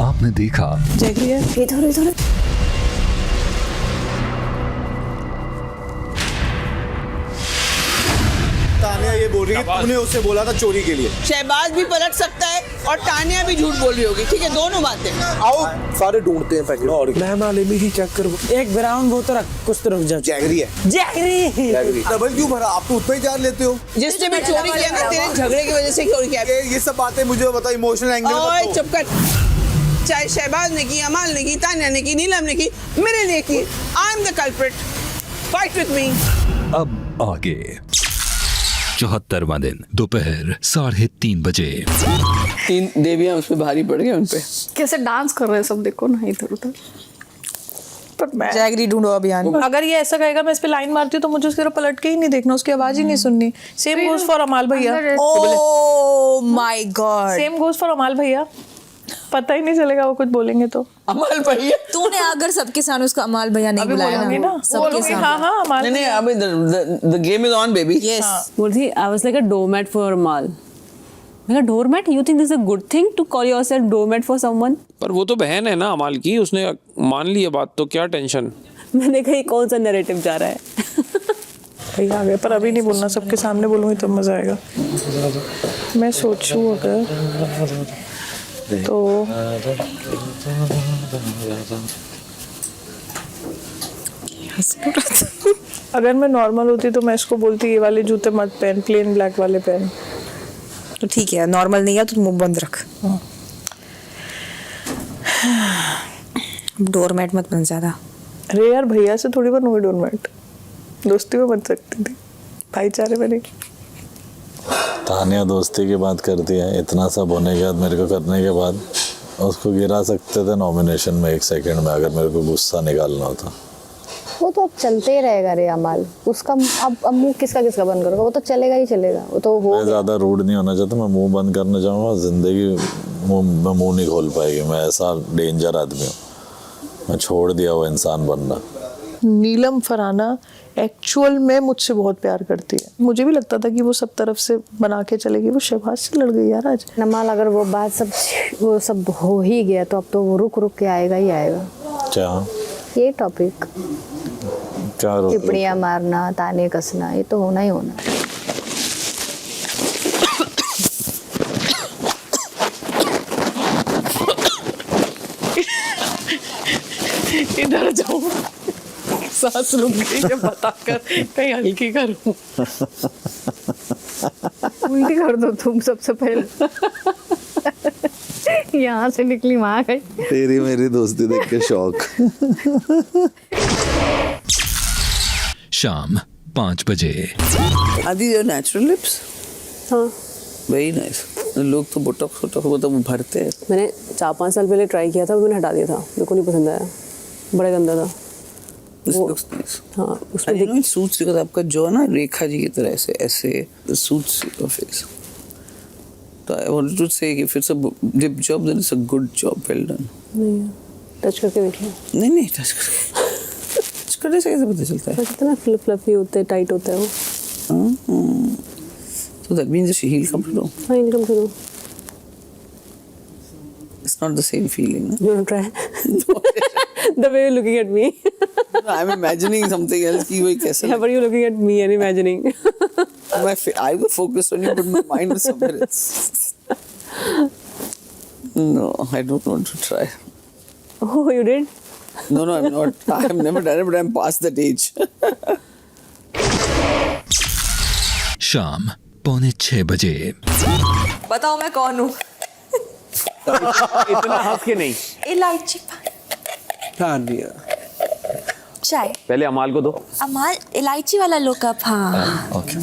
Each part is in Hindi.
आपने देखा इधर इधर तानिया ये बोल रही है तूने उससे बोला था चोरी के लिए। शहबाज भी पलट सकता है और तानिया भी झूठ बोल रही होगी, ठीक है, दोनों बातें। आओ सारे ढूंढते हैं पैकेट और मैं माले में ही चेक करो। एक ब्राउन बोतल रख, कुछ तो रुक जा। जैगरी है। जैगरी डबल क्यों भरा? आप तो उतना ही जार लेते हो। जिसने भी चोरी किया ना तेरे झगड़े की वजह से चोरी किया। ये सब बातें मुझे बताओ, इमोशनल एंगल ओए चुप कर। चाहे शहबाज ने की, अमाल ने की, तानिया ने की, नीलम ने की, मेरे ने की, I am the culprit, fight with me. अब आगे 74वां दिन दोपहर 3:30 बजे। 3 देवियां उस पे भारी पड़ गए उन पे। कैसे डांस कर रहे हैं सब, देखो ना इधर उधर। पर मैं जैगरी ढूंढो अभियान। अगर ये ऐसा कहेगा मैं इस पे लाइन मारती हूँ तो मुझे उसकी तरफ पलट के ही नहीं देखना, उसकी आवाज ही नहीं सुननी। सेम गोज फॉर अमाल भैया। Oh my God. Same goes for अमाल भैया। पता ही नहीं चलेगा वो कुछ बोलेंगे तो। अमाल भैया तूने अगर सबके सामने उसको अमाल भैया नहीं अभी बुलाया बोलूंगी ना, ना, सबके बोलूंगी सामने। हाँ हाँ अमाल। नहीं अभी the game is on baby। Yes बोलती I was like a doormat for Amal। मैं कहा doormat? You think this is a good thing to call yourself doormat for someone? पर वो तो बहन है ना अमाल की, उसने मान लिया बात, तो क्या टेंशन। मैंने कहा ये कौन सा नैरेटिव जा रहा है। भैया आ गए, पर अभी नहीं बोलना, सबके सामने बोलूंगी तब मजा आएगा। मैं सोचूं अगर तो अगर मैं नॉर्मल होती तो मैं इसको बोलती ये वाले जूते मत पहन, प्लेन ब्लैक वाले पहन। तो ठीक है, नॉर्मल नहीं है तो मुंह बंद रख। डोरमैट मत बन ज्यादा। अरे यार भैया से थोड़ी बनूंगी डोरमैट, दोस्ती में बन सकती थी, भाईचारे में नहीं। तानिया दोस्ती की बात करती है, इतना सब होने के बाद मेरे को करने के बाद उसको गिरा सकते थे नॉमिनेशन में 1 सेकंड में, अगर मेरे को गुस्सा निकालना होता। वो तो अब चलते ही रहेगा रे अमाल। उसका अब मुंह किसका किसका बंद करोगा? वो तो चलेगा ही चलेगा। वो तो मैं ज़्यादा रूड नहीं होना चाहता, मैं मुंह बंद करना चाहूँगा, ज़िंदगी में मुंह नहीं खोल पाएगी। मैं ऐसा डेंजर आदमी हूँ, मैं छोड़ दिया वो इंसान बनना। नीलम फराना एक्चुअल में मुझसे बहुत प्यार करती है। मुझे भी लगता था कि वो सब तरफ से बना के चलेगी, वो शहबाज से लड़ गई यार आज। नमाल अगर वो बात वो सब हो ही गया तो अब तो वो रुक रुक के आएगा ही आएगा। क्या ये टॉपिक क्या टिप्पणियां मारना, ताने कसना, ये तो होना ही होना। इधर जाऊं, सांस रुक गई जब बताकर कहीं हल्की करूं। उल्टी कर दो तुम सबसे पहले। यहाँ से निकली वहां गई। तेरी मेरी दोस्ती देख के शौक। शाम 5 बजे। Are these your natural lips? हाँ Very nice। लोग तो बोटॉक्स वो तो भरते हैं। मैंने 4-5 साल पहले ट्राई किया था, मैंने हटा दिया था, मेरे को नहीं पसंद आया, बड़ा गंदा था। This looks nice। हाँ I उसमें know it suits because आपका जो है ना रेखा जी की तरह ऐसे ऐसे it suits your face। तो I wanted to say कि if it's a dip job then it's a good job, well done। नहीं टच करके देखिए। नहीं टच करके टच करने से कैसे पता चलता है? कितना फ्लफी होते हैं, टाइट होता है वो। So that means she he'll come to know। हाँ इनकम करो। It's not the same feeling। You want to try? The way you're looking at me। I'm imagining something else कि वही कैसे। Yeah, but you're looking at me and imagining। I was focused on you, but my mind was somewhere else। No, I don't want to try। Oh, you did? No, I'm not। I have never done it, but I'm past that age। शाम 5:45 बजे। बताओ मैं कौन हूँ? इतना हंस के नहीं। इलायची तानिया चाय। पहले अमाल को दो। अमाल इलायची वाला लो कप। हाँ ओके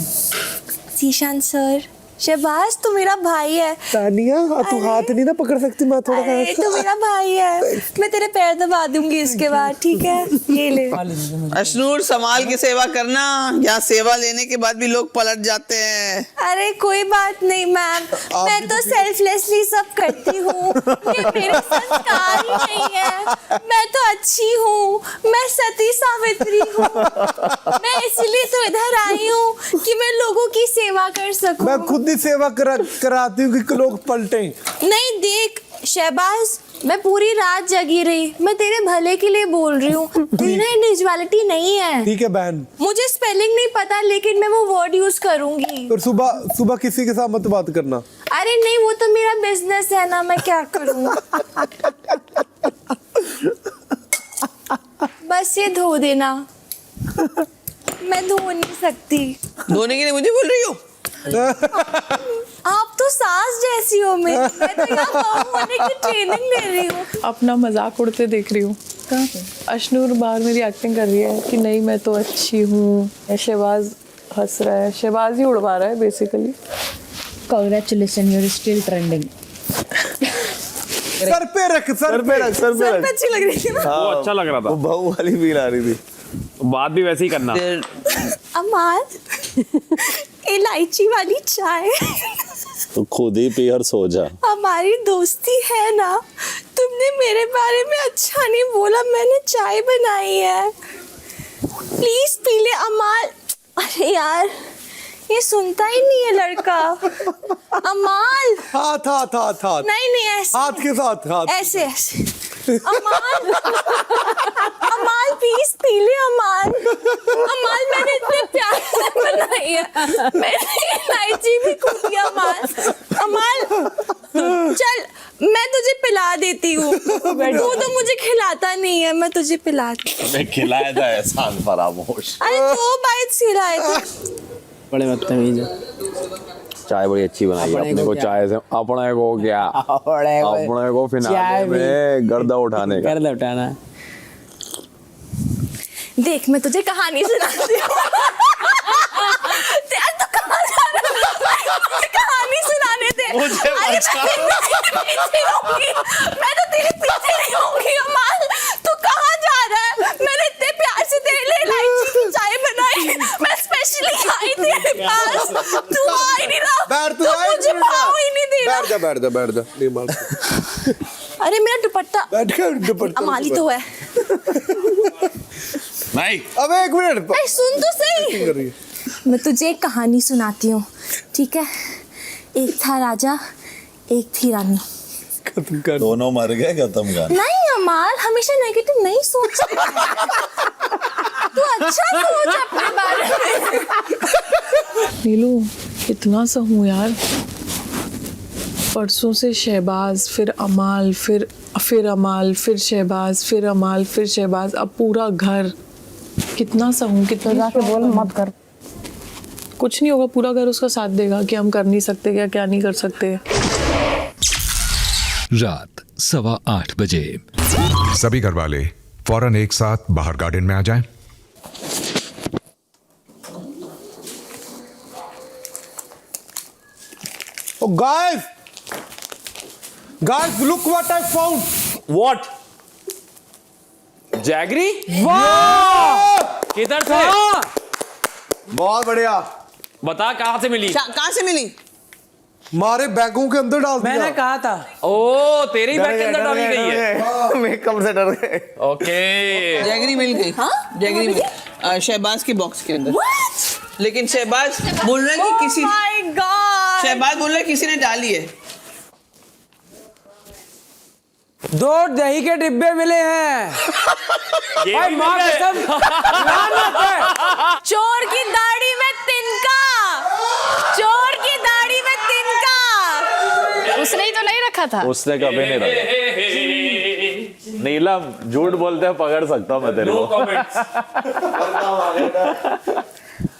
जीशान सर, शहबाज तू मेरा भाई है। तानिया तू हाथ नहीं ना पकड़ सकती, मैं थोड़ा अरे तू मेरा भाई है, मैं तेरे पैर दबा दूंगी इसके बाद, ठीक है? ये ले। अशनूर संभाल के सेवा करना, यहाँ सेवा लेने के बाद भी लोग पलट जाते हैं। अरे कोई बात नहीं मैम, मैं तो सेल्फलेसली सब करती हूँ, ये मेरे संस्कार ही नहीं है। मैं तो अच्छी हूँ, मैं सती सावित्री हूँ। मैं इसलिए तो इधर आई हूँ कि मैं लोगों की सेवा कर सकूँ। मैं खुद ही सेवा कराती हूँ कि लोग पलटे। नहीं देख, शहबाज, मैं पूरी रात जगी रही, मैं तेरे भले के लिए बोल रही हूँ। तेरी ना इंडिविजुअलिटी नहीं है। ठीक है बहन, मुझे स्पेलिंग नहीं पता, लेकिन मैं वो वर्ड यूज करूंगी। और सुबह सुबह किसी के साथ मत बात करना। अरे नहीं, वो तो मेरा बिजनेस है ना, मैं क्या करूँ। बस ये धो देना। मैं धो नहीं सकती। धोने के लिए मुझे बोल रही हो? आप तो सास जैसी हो मेरी। मैं तो यहाँ बहू होने की ट्रेनिंग ले रही हूँ। अपना मजाक उड़ते देख रही हूँ। अशनूर बाहर मेरी एक्टिंग कर रही है कि नहीं मैं तो अच्छी हूँ। शहबाज हंस रहा है, शहबाज ही उड़वा रहा है basically. Congratulations, you're still trending. Sir पे रख, सर पे रख, सर पे सब रख। अच्छी लग रही थी ना। वो अच्छा लग रहा वो था, बहू वाली फील आ रही थी। बात भी वैसे ही करना। अमाल, इलायची वाली चाय। तो खुद ही पी और सो जा। हमारी दोस्ती है ना, तुमने मेरे बारे में अच्छा नहीं बोला, मैंने चाय बनाई है। प्लीज पी ले अमाल। अरे यार, ये सुनता ही नहीं है लड़का। अमाल, हाथ हाथ हाथ हाथ, नहीं ऐसे, हाथ के साथ हाथ। ऐसे ऐसे। अमाल, अमाल प्लीज पी ले अमाल। अमाल, मैंने इतने प्यार से बनाई है, मैंने इलायची भी कूटी। अमाल, अमाल चल, मैं तुझे पिला देती हूँ। तू तो मुझे खिलाता नहीं है, मैं तुझे पिलाती हूँ। मैं खिलाया था एहसान फरामोश। अरे 2 बाइट्स खिलाए थे। बड़े बदतमीज है। चाय बड़ी अच्छी बनाई है अपने को। चाय से अपने को क्या, अपने को फिनाले में गर्दा उठाने का। गर्दा उठाना। देख, मैं तुझे कहानी सुनाती हूँ। यार तू कहाँ जा रहा है? मुझे कहानी सुनाने दे। अरे मैं तो तेरे पीछे नहीं होंगी अमाल। तू कहाँ जा रहा है? मैंने इतने प्यार से तेरे लिए इलायची की चाय बनाई, मैं स्पेशली आई तेरे पास, तू आ ही नहीं रहा। बैठ, तू मुझे भाव ही नहीं दे रहा। बैठ जा, बैठ जा, नहीं मार। अरे मेरा दुपट्टा, बैठ कर दुपट्टा। अमाली तो है। नहीं, अब एक मिनट, अरे सुन तो सही, कर रही है। मैं तुझे एक कहानी सुनाती हूँ, ठीक है? एक था राजा, एक थी रानी। खत्म कर। दोनों मर गए, खत्म कर। नहीं अमाल, हमेशा नेगेटिव नहीं सोच। तू अच्छा सोच अपने बारे में। नीलू कितना सा हूँ यार। परसों से शहबाज, फिर अमाल, फिर अमाल, फिर शहबाज, फिर अमाल, फिर शहबाज। अब पूरा घर कितना सा हूँ, कितना जाके बोल मत कर। कुछ नहीं होगा, पूरा घर उसका साथ देगा कि हम कर नहीं सकते क्या नहीं कर सकते। रात 8:15 बजे। सभी घर वाले फौरन एक साथ बाहर गार्डन में आ जाएं। Oh guys, look what I found. What? Jaggery? वाह! किधर से? बहुत बढ़िया। बता कहाँ से मिली? कहाँ से मिली? हमारे बैगों के अंदर डाल दिया। मैंने कहा था। ओ, तेरे ही बैग के अंदर डाली गई है। मेकअप से डर गए। ओके। जैगरी मिल गई। जैगरी मिल शहबाज के बॉक्स के अंदर। लेकिन शहबाज बोल रहा है कि किसी शहबाज बोल रहा है किसी ने डाली है। 2 दही के डिब्बे मिले हैं। भाई माँ कसम, लानत है। चोर की दाढ़ी में तिनका, चोर की दाढ़ी में तिनका। उसने ही तो नहीं रखा था। उसने कभी नहीं रखा। नीलम झूठ बोलते हैं, पकड़ सकता हूँ मैं तेरे को।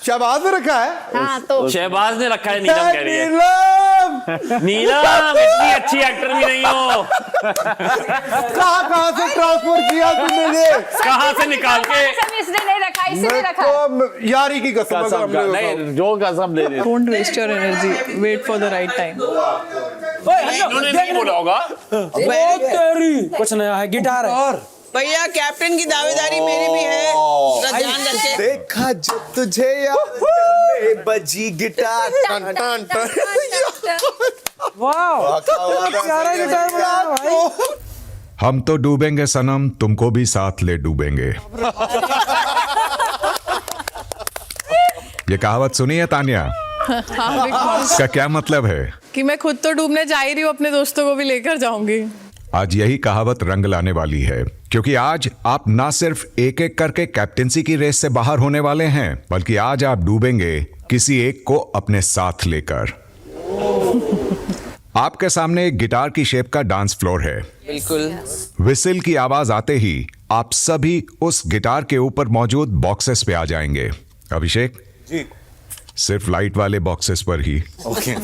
शहबाज ने रखा है। हाँ तो शहबाज ने रखा है, नीलम कह रही है। नीलम, नीलम इतनी अच्छी एक्टर भी नहीं हो। कहाँ से ट्रांसफर किया तुमने ये? कहाँ से निकाल के? इसने नहीं रखा, इसने रखा। तो यारी की कसम। कसम का नहीं, जो कसम ले रही। Don't waste your energy, wait for the right time. इन्होंने नहीं बोला होगा। तेरी कुछ नया है, गिटार है। भैया कैप्टन की दावेदारी मेरी भी है, जरा ध्यान रखे। देखा जब तुझे याद बजी गिटार। Ton ton ton. वाह, प्यारा गिटार बना भाई। हम तो डूबेंगे सनम, तुमको भी साथ ले डूबेंगे। ये कहावत सुनी है तानिया? हाँ बिग बॉस इसका क्या मतलब है? कि मैं खुद तो डूबने जा ही रही हूँ, अपने दोस्तों को भी लेकर जाऊंगी। आज यही कहावत रंग लाने वाली है, क्योंकि आज आप ना सिर्फ एक एक करके कैप्टेंसी की रेस से बाहर होने वाले हैं, बल्कि आज आप डूबेंगे किसी एक को अपने साथ लेकर। आपके सामने एक गिटार की शेप का डांस फ्लोर है। बिल्कुल। विसिल की आवाज आते ही आप सभी उस गिटार के ऊपर मौजूद बॉक्सेस पे आ जाएंगे। अभिषेक जी सिर्फ लाइट वाले बॉक्सेस पर ही, ओके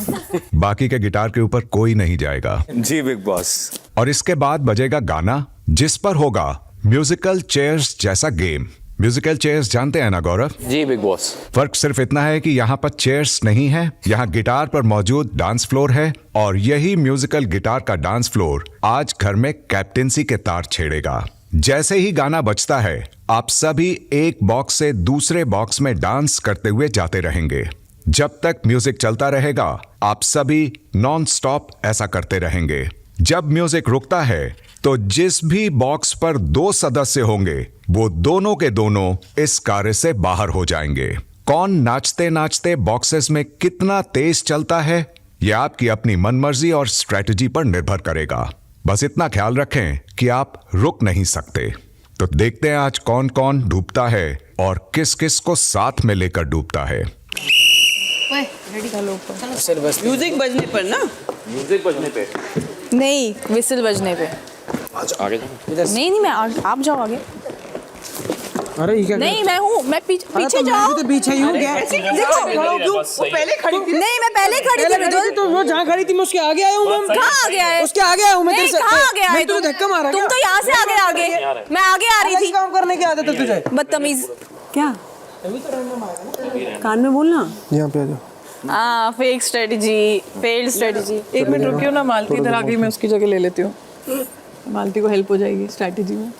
बाकी के गिटार के ऊपर कोई नहीं जाएगा। जी बिग बॉस। और इसके बाद बजेगा गाना जिस पर होगा म्यूजिकल चेयर्स जैसा गेम। म्यूजिकल चेयर्स जानते हैं ना गौरव? जी बिग बॉस। फर्क सिर्फ इतना है कि यहाँ पर चेयर्स नहीं है, यहाँ गिटार पर मौजूद डांस फ्लोर है, और यही म्यूजिकल गिटार का डांस फ्लोर आज घर में कैप्टेंसी के तार छेड़ेगा। जैसे ही गाना बजता है आप सभी एक बॉक्स से दूसरे बॉक्स में डांस करते हुए जाते रहेंगे। जब तक म्यूजिक चलता रहेगा आप सभी नॉन स्टॉप ऐसा करते रहेंगे। जब म्यूजिक रुकता है तो जिस भी बॉक्स पर 2 सदस्य होंगे वो दोनों के दोनों इस कार्य से बाहर हो जाएंगे। कौन नाचते नाचते बॉक्सेस में कितना तेज चलता है यह आपकी अपनी मनमर्जी और स्ट्रेटजी पर निर्भर करेगा। बस इतना ख्याल रखें कि आप रुक नहीं सकते। तो देखते हैं आज कौन कौन डूबता है और किस किस को साथ में लेकर डूबता है। म्यूजिक बजने पर ना, म्यूजिक बजने पे नहीं, विसिल बजने पे। आगे नहीं मैं आप जाओ आगे। अरे ये क्या? नहीं मैं हूँ, मैं पीछे जाओ। तो पीछे ही हूँ क्या? देखो पहले खड़ी थी। नहीं मैं पहले खड़ी थी मृदुल। तो वो जहाँ खड़ी थी मैं उसके आगे आया हूँ। कहाँ आ गया है? उसके आगे आया हूँ मैं। नहीं तेरे से कहाँ आ गया है? तुम धक्का मारा तुम तो यहाँ से आगे मैं आगे आ रही थी। काम करने की आदत है तुझे। बदतमीज। क्या कान में बोलना। यहाँ पे आ जाओ। हाँ फेक स्ट्रेटजी, फेल्ड स्ट्रेटजी। एक मिनट रुकियो ना, मालती इधर आ गई, मैं उसकी जगह ले लेती हूँ। मालती को हेल्प हो जाएगी स्ट्रैटेजी में।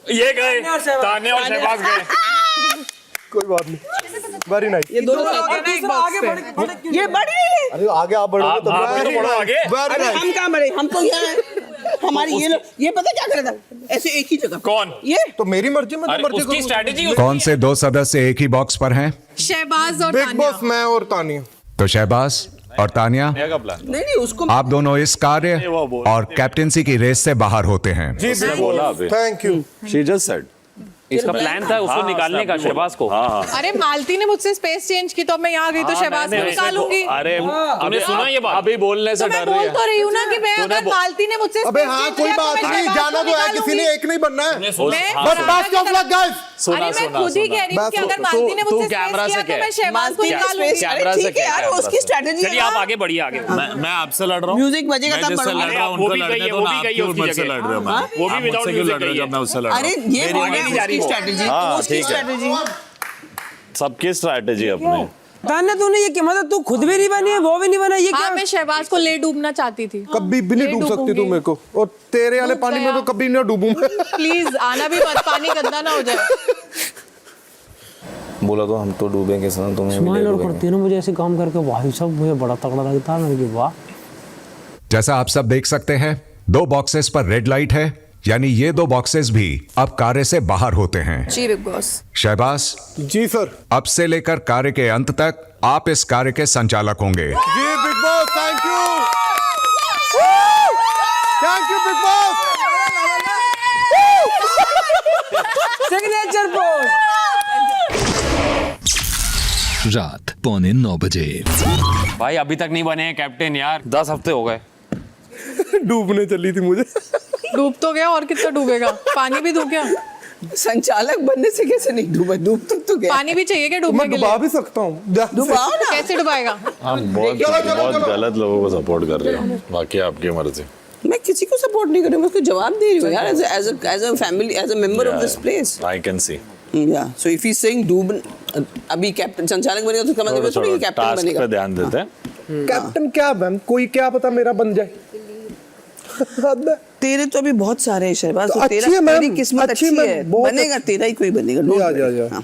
ये गए तान्या और शहबाज गए। कोई बात नहीं, वेरी नाइस। ये दोनों आगे बढ़, ये बढ़ रही है। अरे आगे आप बढ़ोगे तो बढ़ो आगे। अरे हम कहाँ बढ़े, हम तो यहाँ हैं। हमारी ये पता क्या कर रहा था, ऐसे एक ही जगह। कौन? ये तो मेरी मर्जी में तो मर्जी उसकी स्ट्रेटजी। कौन से 2 सदस्य एक ही बॉक्स पर हैं? शहबाज और बिग बॉस मैं और तानिया। तो शहबाज और तानिया नहीं उसको आप दोनों इस कार्य और कैप्टेंसी की रेस से बाहर होते हैं। जी बोला, thank you. She just said इसका प्लान था उसको निकालने का, शहबाज को। अरे मालती ने मुझसे स्पेस चेंज की तो अब मैं यहाँ गई तो शहबाज को निकालूंगी। अरे तूने सुना ये बात? अभी बोलने से तो मैं डर रही बोल है। तो रही हूँ ना कि मैं अगर मालती ने मुझसे अबे space हाँ change कोई किया तो बात मैं नहीं, शहबाज जाना को तो है, किसी निकालूंगी। ने एक नहीं बनना है। मैं बस बेस्ट ऑफ लक गाइस। अरे मैं खुद ही कह रही हूँ कि अगर मालती ने मुझसे कैमरा स्पेस से किया तो कह। मैं शहबाज को निकालूंगी। कैमरा से क्या यार उसकी स्ट्रेटजी चलिए आप आगे बढ़िए आगे। मैं आपसे लड़ रहा हूँ। म्यूजिक बजेगा मैं तब जिससे लड़ रहा हूँ वो उनको भी लड़ने गई है, दो वो ना, भी आप गई है क्यों उसकी मुझसे जगह। लड़ रहे हो? मैं वो भी आप without मुझसे क्यों music लड़ रहे हो गई है। जब मैं उससे लड़ रहा अरे हूँ? ये नहीं जा रही वो। स्ट्रेटजी हाँ, उसकी ठीक है। स्ट्रेटजी। सबकी स्ट्रैटेजी अपनी। तान्या तूने ये क्या मतलब, तू खुद भी नहीं बनी है वो भी नहीं बना, ये हाँ क्या? मैं शहबाज को ले डूबना चाहती थी। कभी भी नहीं डूब सकती तू मेरे को, और तेरे वाले पानी में तो कभी नहीं डूबूं मैं। प्लीज आना भी मत, पानी गंदा ना हो जाए। बोला तो हम तो डूबेंगे सर, तुम्हें भी स्माइल ले और डूबेंगे। करती है ना मुझे ऐसे काम करके, भाई सब मुझे बड़ा तगड़ा लगता है। मैंने कहा वाह। जैसा आप सब देख सकते हैं 2 बॉक्सेस पर रेड लाइट है, यानी ये 2 बॉक्सेस भी अब कार्य से बाहर होते हैं। जी बिग बॉस। शहबाज जी सर। अब से लेकर कार्य के अंत तक आप इस कार्य के संचालक होंगे। जी Bigg Boss, thank you, thank you Bigg Boss. Signature pose. रात 8:45 बजे। भाई अभी तक नहीं बने हैं कैप्टन यार, 10 हफ्ते हो गए। डूबने चली थी मुझे। डूब तो गया, और कितना डूबेगा? पानी भी डूब गया। संचालक बनने से कैसे नहीं डूबा? डूब तो गया। पानी भी चाहिए क्या डूबने मैं के डुबा लिए? भी सकता हूँ। डुबाओ ना। कैसे डुबाएगा? आप बहुत गलत लोगों को सपोर्ट कर रहे हो, बाकी आपकी मर्जी। मैं किसी को सपोर्ट नहीं कर रही हूँ, मैं उसको जवाब दे रही हूँ यार, as a family, as a member of this place. I can see. Yeah so if he saying डूब, अभी कैप्टन संचालक बनेगा तो इसका मतलब थोड़ी कैप्टन टास्क बनेगा। पे ध्यान देते हैं। कैप्टन क्या मैम, कोई क्या पता मेरा बन जाए। तेरे तो अभी बहुत सारे हैं शहबाज, तो तो अच्छी है तेरा मैम, तेरी किस्मत अच्छी अच्छी मैम, है, बहुत बनेगा तेरा ही कोई बनेगा। don't जा, worry। जा, जा। हाँ।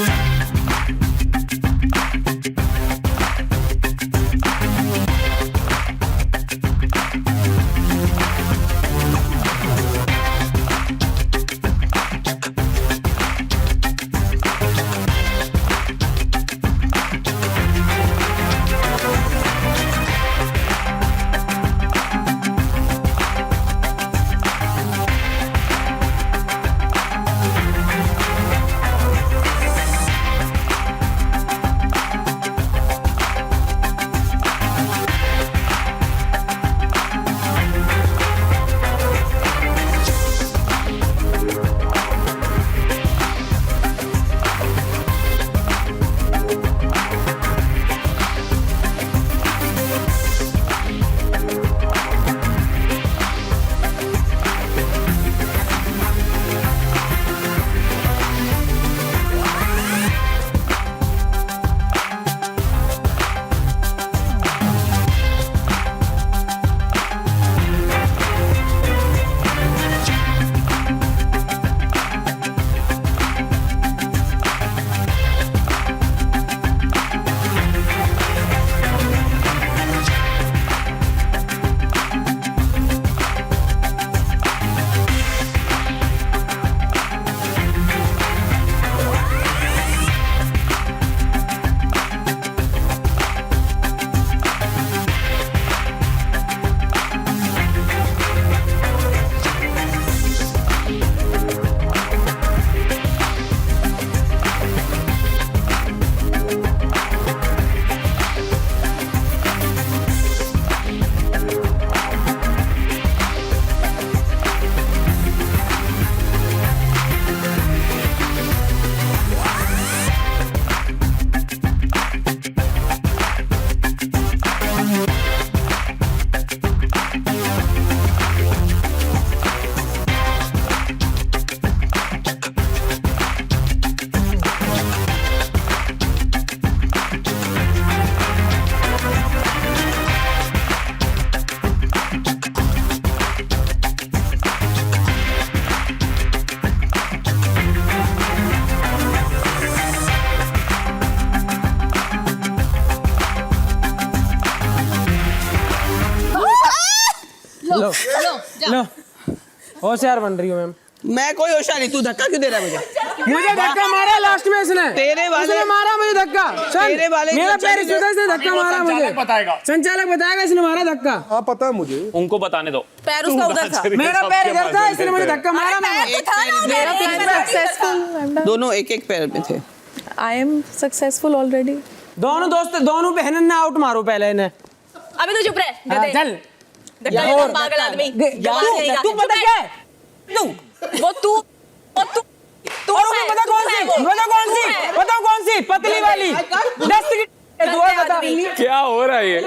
लो होशियार बन रही हूँ मैम। मैं कोई होशियार नहीं, तू धक्का क्यों दे रहा है मुझे? मुझे धक्का मारा लास्ट में इसने। तेरे वाले उसने मारा मुझे धक्का। तेरे वाले मेरा पैर इस वजह से धक्का मारा मुझे। संचालक बताएगा इसने मारा धक्का। हाँ पता है मुझे। उनको बताने दो। पैर उसका उधर था। मेरा पैर इधर था, इसने मुझे धक्का मारा। दोनों एक एक पैर पे थे। I am successful already. दोनों दोस्त, दोनों बहनों ने आउट मारो पहले इन्हें। अभी तो चुप रह। हाँ, चल पागल आदमी। तू पता क्या है? वो तू और वो पता कौन सी? बताओ कौन सी? पतली वाली 10 की तू और बता। क्या हो रहा है ये?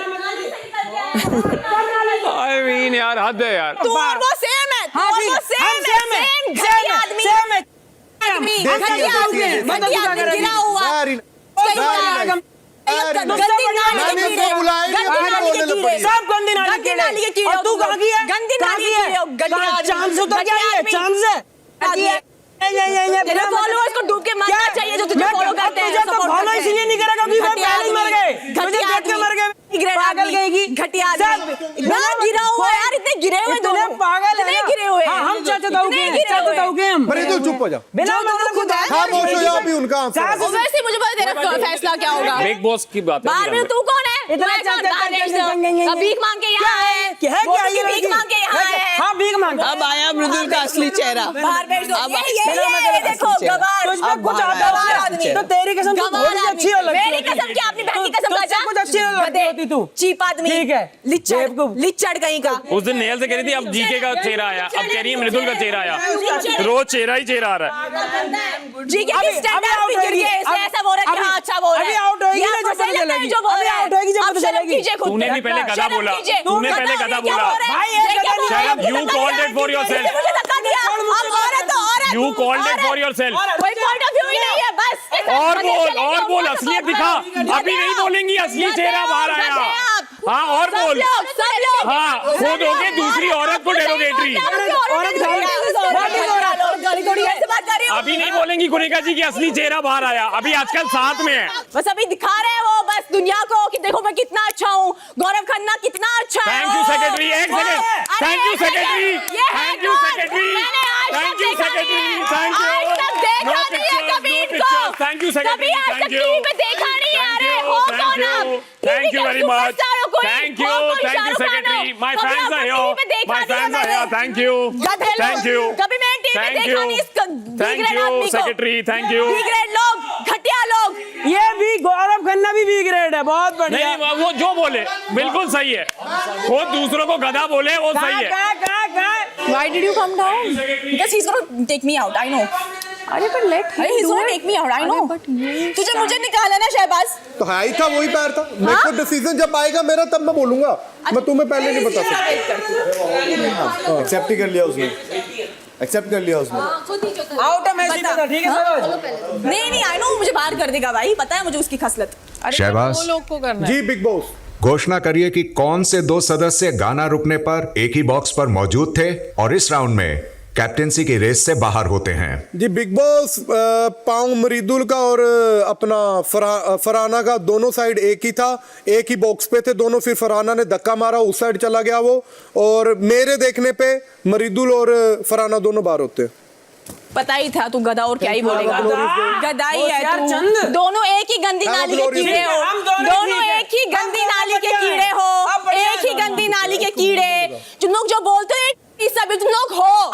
आई मीन यार हद है यार। तू और वो सेम है। हाँ जी, हम सेम है। आदमी गिरा हुआ। सब गंदी नाली के कीड़े। और तू कहाँ की है? गंदी नाली के कीड़े। चांद से उतर के आई है? चांद से तेरे फॉलोअर्स को डूब के मरना चाहिए जो तुझे फॉलो करते हैं, तुझे तो फॉलो इसलिए नहीं करेगा क्योंकि वो पहले ही मर गए, मुझे देख के मर गए, पागल कहेगी, घटिया ना गिरा हुआ यार, इतने गिरे हुए दोनों पागल है, गिरे हुए हम चाहते तो हम मृदुल चुप हो जाओ, बिना खुद खामोश हो जाओ, अभी उनका आंसर वैसे मुझे पता तेरा फैसला क्या होगा। बिग बॉस की बात है। बाहर में तू कौन है? इतना भीख मांग के यहाँ है, भीख मांग के यहाँ है। हाँ भीख मांग। अब आया मृदुल का असली चेहरा। बाहर बैठ दो, ये देखो गवार, कुछ गवार आदमी, तो तेरी कसम तू गवार थोड़ी अच्छी हो लगती है। मेरी कसम क्या, अपनी बहन की कसम तुझसे का कुछ अच्छी लगती होती तू। चीप आदमी, ठीक है, लिच्चड़ कहीं का। उस दिन नेहल से कह रही थी अब जीके का चेहरा आया, अब कह रही है मृदुल का चेहरा आया, रोज चेहरा ही चेहरा आ रहा है। जीके की स्टैंडर्ड पे गिर गए, इसलिए ऐसा बोल रहा है कि हाँ अच्छा बोल रहा है। अभी आउट होएगी ना जब पता चलेगी, अभी आउट होएगी जब पता चलेगी। तूने भी पहले गधा बोला, तूने पहले गधा बोला। भाई You called it for yourself. मुझे धक्का दिया, अब औरत तो औरत। You called it for yourself. कोई पॉइंट ऑफ व्यू ही नहीं है, बस और बोल असलियत दिखा। अभी नहीं बोलेंगी, असली चेहरा बाहर आया। हाँ और बोल, सब लोग हाँ खुद हो के दूसरी औरत को डेरोगेटरी। अभी नहीं बोलेंगी गुनेगा जी की असली चेहरा बाहर आया, अभी आजकल साथ में है। बस अभी दिखा रहे हैं वो बस दुनिया को कि देखो मैं कितना अच्छा हूँ, गौरव खन्ना कितना अच्छा है। थैंक यू सेक्रेटरी, एक second, thank you secretary, thank you secretary, thank you secretary, thank you, no pictures, thank you secretary, thank you, thank you very much, thank you secretary, my fans are here, my fans are here, thank you, thank you, कभी मैंने टीवी में देखा नहीं इसका, thank you secretary, thank you. Great लोग, घटिया लोग, ये भी गौरव खन्ना भी बी ग्रेड है, बहुत बढ़िया। नहीं वो जो बोले बिल्कुल सही है, खुद दूसरों को गधा बोले वो सही है। Why did you come down? Because he's gonna take me out, I know. अरे पर late He's gonna take me out, I know. तुझे मुझे निकाला ना शहबाज। तो है ही था, वही पैर था। मेरे को डिसीजन जब आएगा मेरा तब मैं बोलूंगा, मैं तुम्हें पहले नहीं बता सकता। एक्सेप्ट ही कर लिया उसने, एक्सेप्ट कर लिया उसने। आउट है मैच जीता था, ठीक है सरोज। नहीं आई नो, मुझे बाहर कर देगा भाई, पता है मुझे उसकी खसलत। शहबाज, दो लोग को करना है। जी बिग बॉस, घोषणा करिए कि कौन से दो सदस्य गाना रुकने पर एक ही बॉक्स पर मौजूद थे और इस राउंड में कैप्टेंसी की रेस से बाहर होते हैं। जी बिग बॉस, पाऊं मृदुल का और अपना फरहाना का दोनों साइड एक ही था, एक ही बॉक्स पे थे दोनों, फिर फरहाना ने धक्का मारा उस साइड चला गया वो, और मेरे देखने पे मृदुल और फरहाना दोनों बाहर होते। पता ही था तू गधा और क्या ही बोलेगा, गधा ही है तू। दोनों एक ही गंदी नाली के कीड़े हो, दोनों एक ही गंदी नाली के कीड़े हो, एक ही गंदी नाली के कीड़े। तुम लोग जो बोलते हो सभी तुम लोग हो,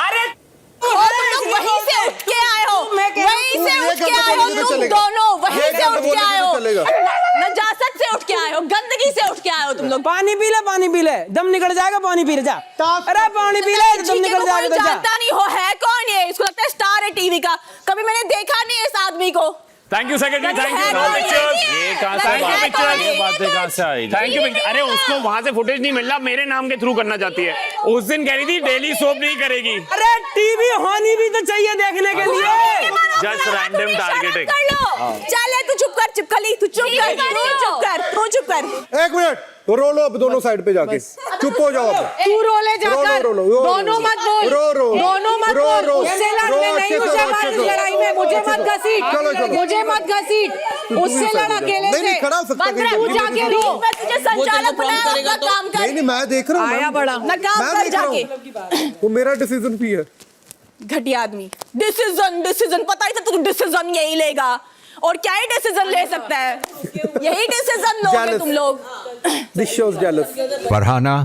तुम लोग वहीं से उठ के आए हो, वहीं से उठ के आए हो, तुम दोनों वहीं से उठ के आए हो, नजासत से उठ के आए हो, गंदगी से उठ के आए हो तुम लोग। पानी पी ले, दम निकल जाएगा, पानी पी ले जा। अरे पानी पी ले, दम निकल जाएगा। जानता नहीं हो है कौन ये, इसको लगता है स्टार है टीवी का, कभी मैंने देखा नहीं है इस आदमी को। Thank you secretary, thank you pictures, ये कहां से पिक्चर्स, ये बातें कहां से आई? Thank you. अरे उसको वहां से फुटेज नहीं मिल रहा, मेरे नाम के थ्रू करना चाहती है। उस दिन कह रही थी डेली सोप नहीं करेगी। अरे टीवी होनी भी तो चाहिए देखने के लिए, जस्ट रैंडम टारगेटिंग। चल तू चुप कर, चिपकली तू चुप कर, तू चुप कर। एक मिनट, रो लो अब दोनों साइड पे जाके, चुप हो जाओ अब। तू रो ले जाकर, दोनों मत बोल, दोनों मत बोल, उससे लड़ने नहीं, मुझे मत लड़ाई में, मुझे मत घसीट, मुझे मत घसीट, उससे लड़ अकेले से। नहीं खड़ा हो सकता, तू जाके रो, मैं तुझे संचालक बनाया, अपना काम कर। नहीं मैं देख रहा हूँ, आया बड़ा ना काम कर जाके। वो मेरा डिसीजन भी है। घटिया आदमी, डिसीजन पता ही था तू डिसीजन यही लेगा, और क्या ही डिसीजन ले सकता है, यही डिसीजन लोगे तुम लोग। This shows jealous. फरहाना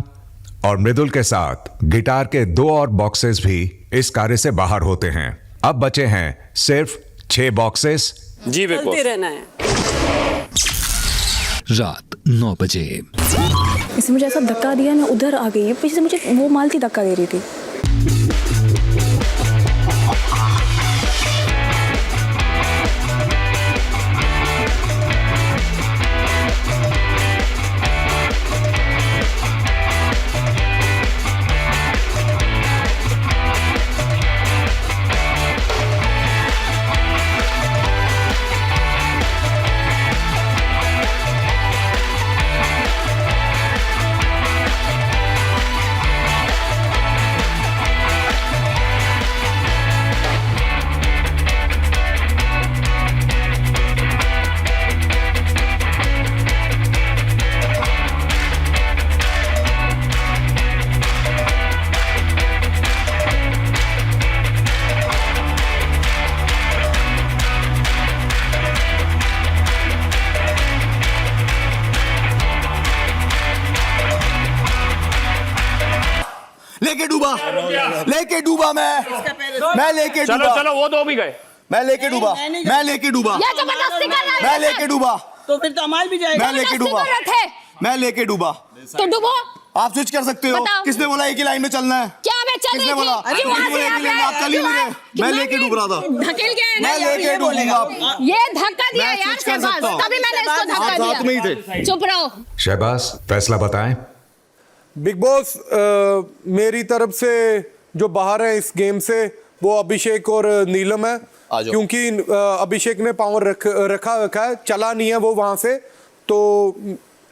और मृदुल के साथ गिटार के 2 और बॉक्सेस भी इस कार्य से बाहर होते हैं। अब बचे हैं सिर्फ 6 बॉक्सेस। जी बिल्कुल रहना है। रात 9 बजे। इसने मुझे ऐसा धक्का दिया, मैं उधर आ गई, पीछे से मुझे वो मालती धक्का दे रही थी। लेके डूबा मैं लेके डूबा चलो चलो वो दो भी गए। मैं लेके डूबा मैं लेके डूबा ये जबरदस्ती कर रहा है मैं लेके डूबा तो फिर तो अमाल भी जाएगा। मैं लेके डूबा मैं लेके डूबा तो डूबो। आप स्विच कर सकते हो। बताओ। किसने बोला एक ही लाइन में चलना है? क्या मैं चल किसने रही बोला? थी? अरे क्यों किसने वहाँ बोला से एक ही लाइन में? आप आप चल ही नहीं रहे। मैं लेके डूब रहा था। धकेल गया है ना? मैं लेके डूबूंगा। ये धक्का दिया मैं यार switch कर शहबाज, सकता हूँ। तभी मैंने इसको धक्का आप साथ में ही दिया। थे। चुप रहो। शहबाज फैसला बताएं। बिग बॉस मेरी तरफ से जो बाहर है इस गेम से वो अभिषेक और नीलम है, आ जाओ। क्योंकि अभिषेक ने पावर रखा है, चला नहीं है वो वहां से, तो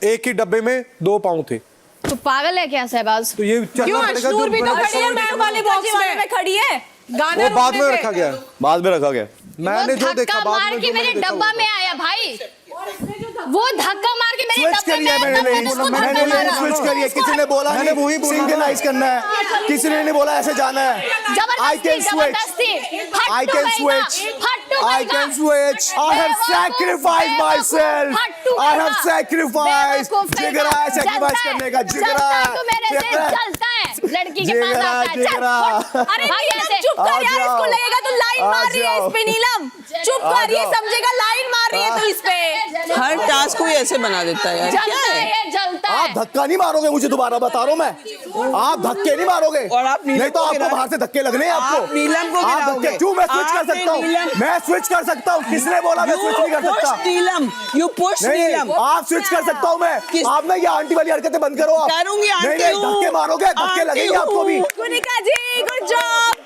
एक ही डब्बे में 2 पाँव थे। तो पागल है क्या शहबाज? तो ये चलना पड़ेगा। अश्नूर भी तो बड़ा खड़ी है, मैं वाली बॉक्स में खड़ी है। गाना वो बाद रोकने में पे। रखा गया है। बाद में रखा गया। मैंने जो देखा बाद मार में के जो मेरे मैंने देखा डब्बा वो- में आया भाई, वो धक्का मार के मेरे स्विच डब्बे करिए में मैंने आया, लेन उसको धक्का मैंने लेन मारा। स्विच करिए। किसी ने बोला मैंने नहीं वही बोला ना। सिंक्रोनाइज करना है। किसी ने नहीं बोला ऐसे जाना है। आई कैन जबरदस्ती switch I can switch I can switch I have sacrifice myself I have sacrifice जिगरा है सैक्रिफाइस करने का जिगरा चलता है लड़की के पास आता है। चल, अरे नीलम चुप कर यार, इसको लगेगा तो लाइन मार रही है इस पे। नीलम चुप कर, ये समझेगा लाइन मार रही है तो इस पे। हर टास्क को ही ऐसे बना देता है यार। क्या जलता है? है, जलता आप है। धक्का नहीं मारोगे मुझे, दोबारा बता रहा हूं मैं। आप धक्के नहीं मारोगे और आप नीलम नहीं तो को आपको गिराओ। बाहर से धक्के लगने हैं आपको। आप नीलम को आप गिराओगे। धक्के क्यों? मैं स्विच कर आपने सकता हूँ। नीलम- मैं स्विच कर सकता हूँ। किसने बोला मैं स्विच नहीं कर You सकता? push नीलम, you push नहीं नीलम। आप स्विच कर सकता हूँ मैं। किस- आप ना ये आंटी वाली हरकतें बंद करो आप। करूंगी, आंटी नहीं नहीं हूँ। धक्के मारोगे, धक्के आंटी लगेंगे आपको भी। हूँ। कुनिका जी गुड जॉब।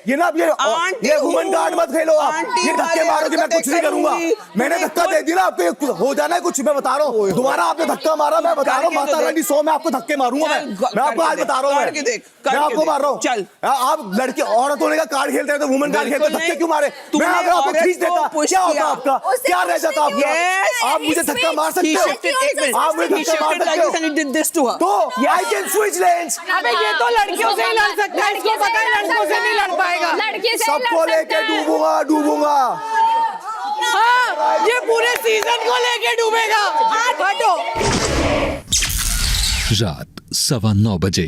ये ना आंटी ये वुमन हूँ। गार्ड मत खेलो आप। आंटी ये धक्के वाले मारोगे मैं कुछ नहीं करूंगा। करूंगी। मैंने धक्का दे दिया ना आपको, ये हो जाना है कुछ। मैं बता रहा हूँ दोबारा आपने धक्का मारा, मैं बता रहा हूँ करके तो माता देख। रानी 100 में आपको धक्के मारूंगा मैं आपको आज बता रहा हूँ करके देख, मैं करके आपको मार रहा हूँ। चल। आप लड़के औरत होने का कार्ड खेलते हैं तो वुमन कार्ड खेलते बिल्कुल धक्के नहीं। क्यों मारे? मैं तुमने अगर आपको औरत खींच को देता push क्या होता किया। आपका? उससे क्या रह कुछ जाता नहीं आपका? Yes. आप मुझे धक्का मार सकते He हो। shifted एक मिनट। आप मुझे He धक्का मार shifted सकते like this and he हो did this to her. तो आई कैन स्विच लेन्स। अबे ये तो लड़कियों से ही लड़ सकता है, इसको पता है लड़कों से नहीं लड़ पाएगा। लड़की से सबको लेके डूबूंगा डूबूंगा। हाँ, ये पूरे सीजन को लेके डूबेगा। हटो। रात 9:15 बजे।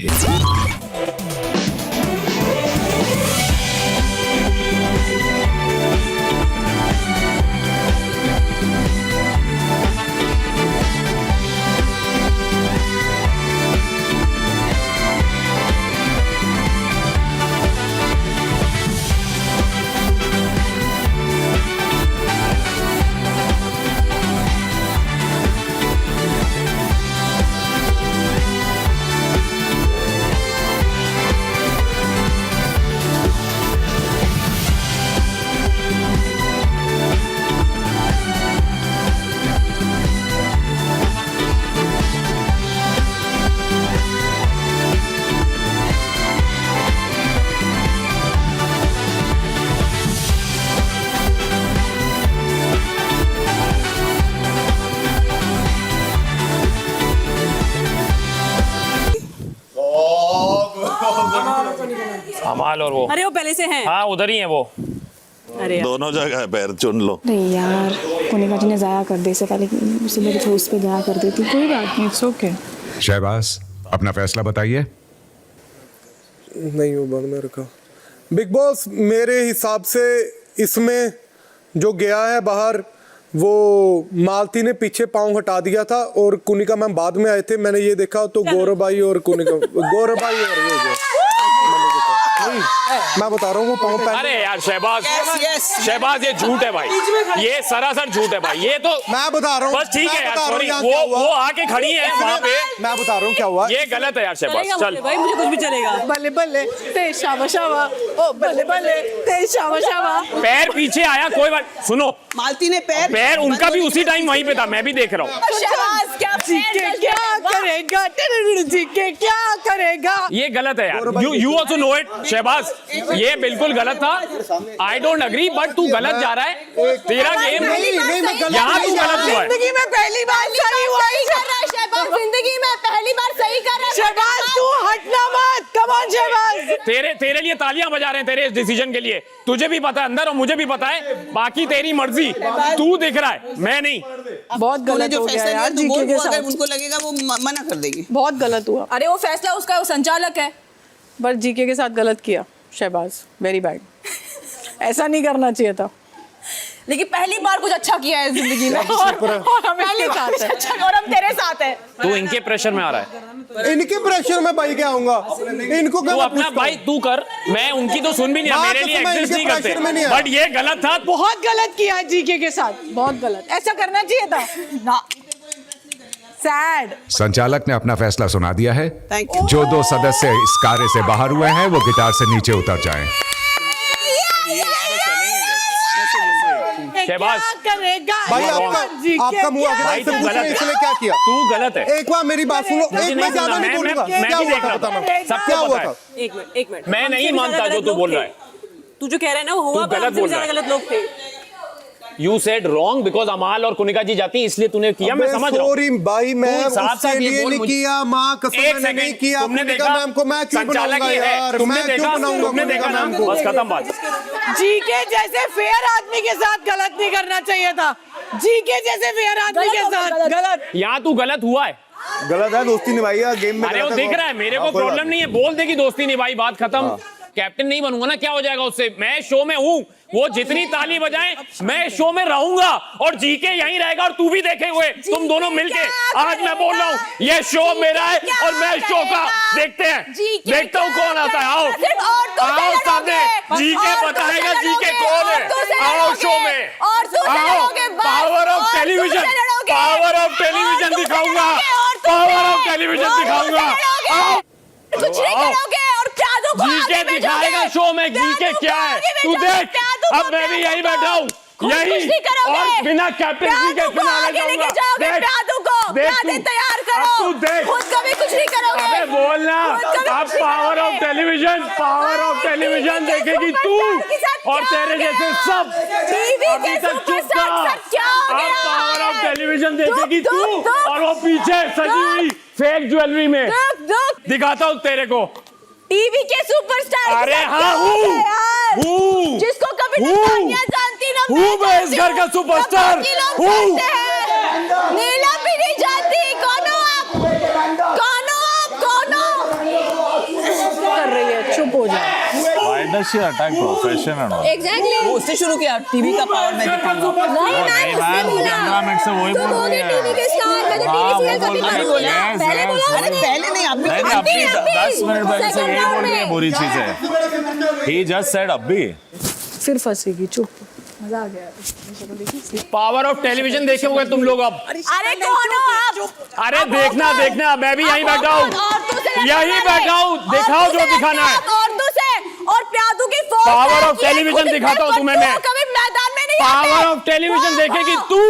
अमाल और वो, अरे वो पहले से हैं। हाँ उधर ही है वो। अरे दोनों जगह है, पैर चुन लो। नहीं यार, कुनिका जी ने ज़ाया कर दी, इससे पहले उसे मेरे दोस्त पे ज़ाया कर देती। कोई बात नहीं, इट्स ओके। शहबाज अपना फैसला बताइए। नहीं वो बाद में रखा। बिग बॉस मेरे हिसाब से इसमें जो गया है बाहर वो मालती ने पीछे पाँव हटा दिया था और कुनिका मैम बाद में आए थे। मैंने ये देखा तो गौरव भाई और कुनिका गौरव भाई और ये हो गया। नहीं मैं बता रहा हूँ वो पाँव पहले। अरे यार शहबाज, शहबाज ये झूठ है भाई, ये सरासर झूठ है भाई। ये तो मैं बता रहा हूँ बस ठीक है यार, सॉरी यहाँ क्या हुआ। वो आके खड़ी है वहाँ पे। मैं बता रहा हूँ क्या हुआ। ये गलत है यार शहबाज, चल भाई मुझे कुछ भी चलेगा। बल्ले बल्ले ते शाबा शाबा, ओ बल्ले बल्ले ते शाबा शाबा। पैर पीछे आया कोई बात, सुनो मालती ने पैर उनका भी उसी टाइम वहीं पे था, मैं भी देख रहा हूँ। शहबाज क्या जीके क्या करेगा, जीके क्या करेगा। ये गलत है यार, you also know it Shahbaz, ये बिल्कुल गलत था। आई डोंट अग्री बट तू गलत जा रहा है, तेरा गेम यहाँ तू गलत हुआ है। जिंदगी में पहली बार सही हुआ है शहबाज, जिंदगी में पहली बार सही कर रहा है शहबाज। तू हटना मत, कम ऑन शहबाज। तेरे लिए तालियां बजा रहे हैं तेरे इस डिसीजन के लिए। तुझे भी पता है अंदर और मुझे भी पता है, बाकी तेरी मर्जी, तू दिख रहा है मैं नहीं। बहुत गलत हो गया यार जीके के साथ। उनको लगेगा वो मना कर देगी। बहुत गलत हुआ। अरे वो फैसला उसका, वो संचालक है। पर जीके के साथ गलत किया शहबाज, वेरी बैड। ऐसा नहीं करना चाहिए था। लेकिन पहली बार कुछ अच्छा किया है जिंदगी में और हम पहले साथ है अच्छा और हम तेरे साथ है। तू इनके प्रेशर में आ रहा है। इनके प्रेशर में भाई क्या आऊंगा, इनको तू अपना भाई तू कर, मैं उनकी तो सुन भी नहीं, मेरे लिए एग्जिस्ट नहीं करते, बट ये गलत था, बहुत गलत किया है जीके के साथ, बहुत गलत। ऐसा करना चाहिए था ना। सैड। संचालक ने अपना फैसला सुना दिया है। Thank you. जो 2 सदस्य इस कार्य से बाहर हुए हैं वो गिटार से नीचे उतर जाएं। शहबाज भाई आपका मुंह आगे भाई, तू गलत है। इसने क्या किया? तू गलत है। एक बार मेरी बात सुनो, एक मैं ज्यादा नहीं बोलूंगा। मैं क्या भी हुआ देख था रहा बताना, था, सबको क्या हुआ पता था? है। एक मिनट मैं नहीं मानता जो तू बोल रहा है, तू जो कह रहा है ना वो हुआ, तू गलत बोल रहा है। गलत लोग थे। यू सेड रॉन्ग बिकॉज अमाल और कुनिका जी जाती हैं, इसलिए तूने किया। मैं समझ रहा हूँ। सॉरी भाई, मैं तू साफ उसके साफ ये लिए बोल नहीं मुझे। किया, माँ कसम एक मैंने नहीं सेकंड, किया। तुमने कुनिका देखा मैम को मैं क्यों संचालक बनाऊंगा ये है, यार, तुमने मैं क्यों देखा, बनाऊंगा तुमने कुनिका देखा मैम को? बस खत्म बात। जीके जैसे फेयर आदमी के साथ गलत नहीं करना चाहिए था। जीके जैसे फेयर आदमी के साथ गलत। यहाँ तू गलत हुआ है। गलत है, दोस्ती निभाई है गेम में। अरे वो गलत दिख रहा है, मेरे को हाँ, कोई बात प्रॉब्लम नहीं है, बोल दे कि दोस्ती निभाई, बात खत्म। कैप्टन नहीं बनूंगा ना, क्या हो जाएगा उससे? मैं शो में हूँ, वो जितनी ताली बजाएं मैं शो में रहूंगा और जीके यहीं रहेगा और तू भी देखे हुए, तुम दोनों मिलके। आज मैं बोल रहा हूँ ये शो मेरा है और मैं शो का देखते हैं, देखता हूँ कौन आता है। आओ आओ सामने, जीके बताएगा जीके कौन है। आओ शो में, आओ power of television, power of television दिखाऊंगा, पावर ऑफ टेलीविजन दिखाऊंगा। आओ कुछ नहीं करोगे और प्यादों को जीके आगे दिखाएगा भेजोगे। शो में, जीके क्या है तू देख। अब मैं भी यही बैठा हूँ, यही, और बिना कैप्टनसी के फिनाले जाऊंगा। देख तैयार करो, अब तू देख, खुद कभी कुछ नहीं करोगे। अबे बोलना। अब power of television, power of television देखेगी तू और तेरे जैसे सब। अभी तक चुप था, अब पावर ऑफ टेलीविजन देखेगी तू और वो पीछे सजी हुई फेक ज्वेलरी में। दिखाता हूँ तेरे को, टीवी के सुपरस्टार। अरे हाँ हूँ, जिसको कभी नतानिया जानती ना हूँ मैं इस घर का सुपरस्टार हूँ। नीला भी नहीं जानती। कौन हो आप? कौन हो आप? कौन हो? कर रही है, चुप हो जा। Why does she attack profession and all? Exactly. वो उससे शुरू किया, टीवी का पावर मैं दिखाऊंगा। नहीं मैम, उसने बोला। कैमरामैन से वही तुम बोल होगे रही है। टीवी के स्टार, मैं तो टीवी सीरियल कभी बोल रही करूंगी है। ना। Yes, पहले yes, बोला yes. उसने। पहले नहीं, अभी नहीं नहीं, अभी, अभी 10 मिनट पहले से Second यही बोल round रही है में। बुरी चीजें। He just said अभी। फिर फंसेगी, चुप। पावर ऑफ टेलीविजन देखे होंगे तुम लोग अब। अरे कौन हो आप? अरे देखना देखना, मैं भी यहीं बैठा हूँ, यहीं बैठा हूँ, दिखाओ जो दिखाना है। औरतों से और प्यादू की फोर्स पावर ऑफ टेलीविजन दिखाता हूँ तुम्हें मैं। कभी मैदान में नहीं पावर ऑफ टेलीविजन देखेगी तू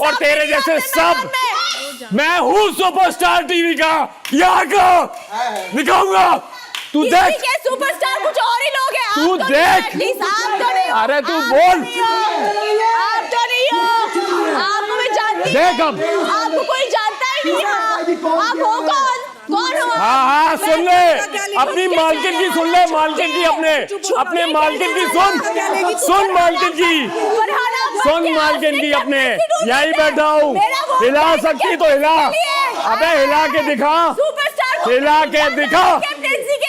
और तेरे जैसे सब। मैं हूँ सुपरस्टार टीवी का, यहाँ का दिखाऊंगा। तू देख, के सुपरस्टार कुछ और ही लोग हैं। तू देख। आप तो नहीं हो। अरे तू आप बोल। तो नहीं हो। आप तो नहीं हो। आपको मैं जानती हूँ। देख अब। आपको कोई जानता ही नहीं है। आप हो कौन? कौन हो? हाँ हाँ सुन ले, अपनी मालकिन की सुन ले, मालकिन की अपने मालकिन की सुन मालकिन की, सुन मालकिन की अपने। यही बैठा हूँ, हिला सकती तो हिला। अबे हिला के दिखा, हिला के दिखा,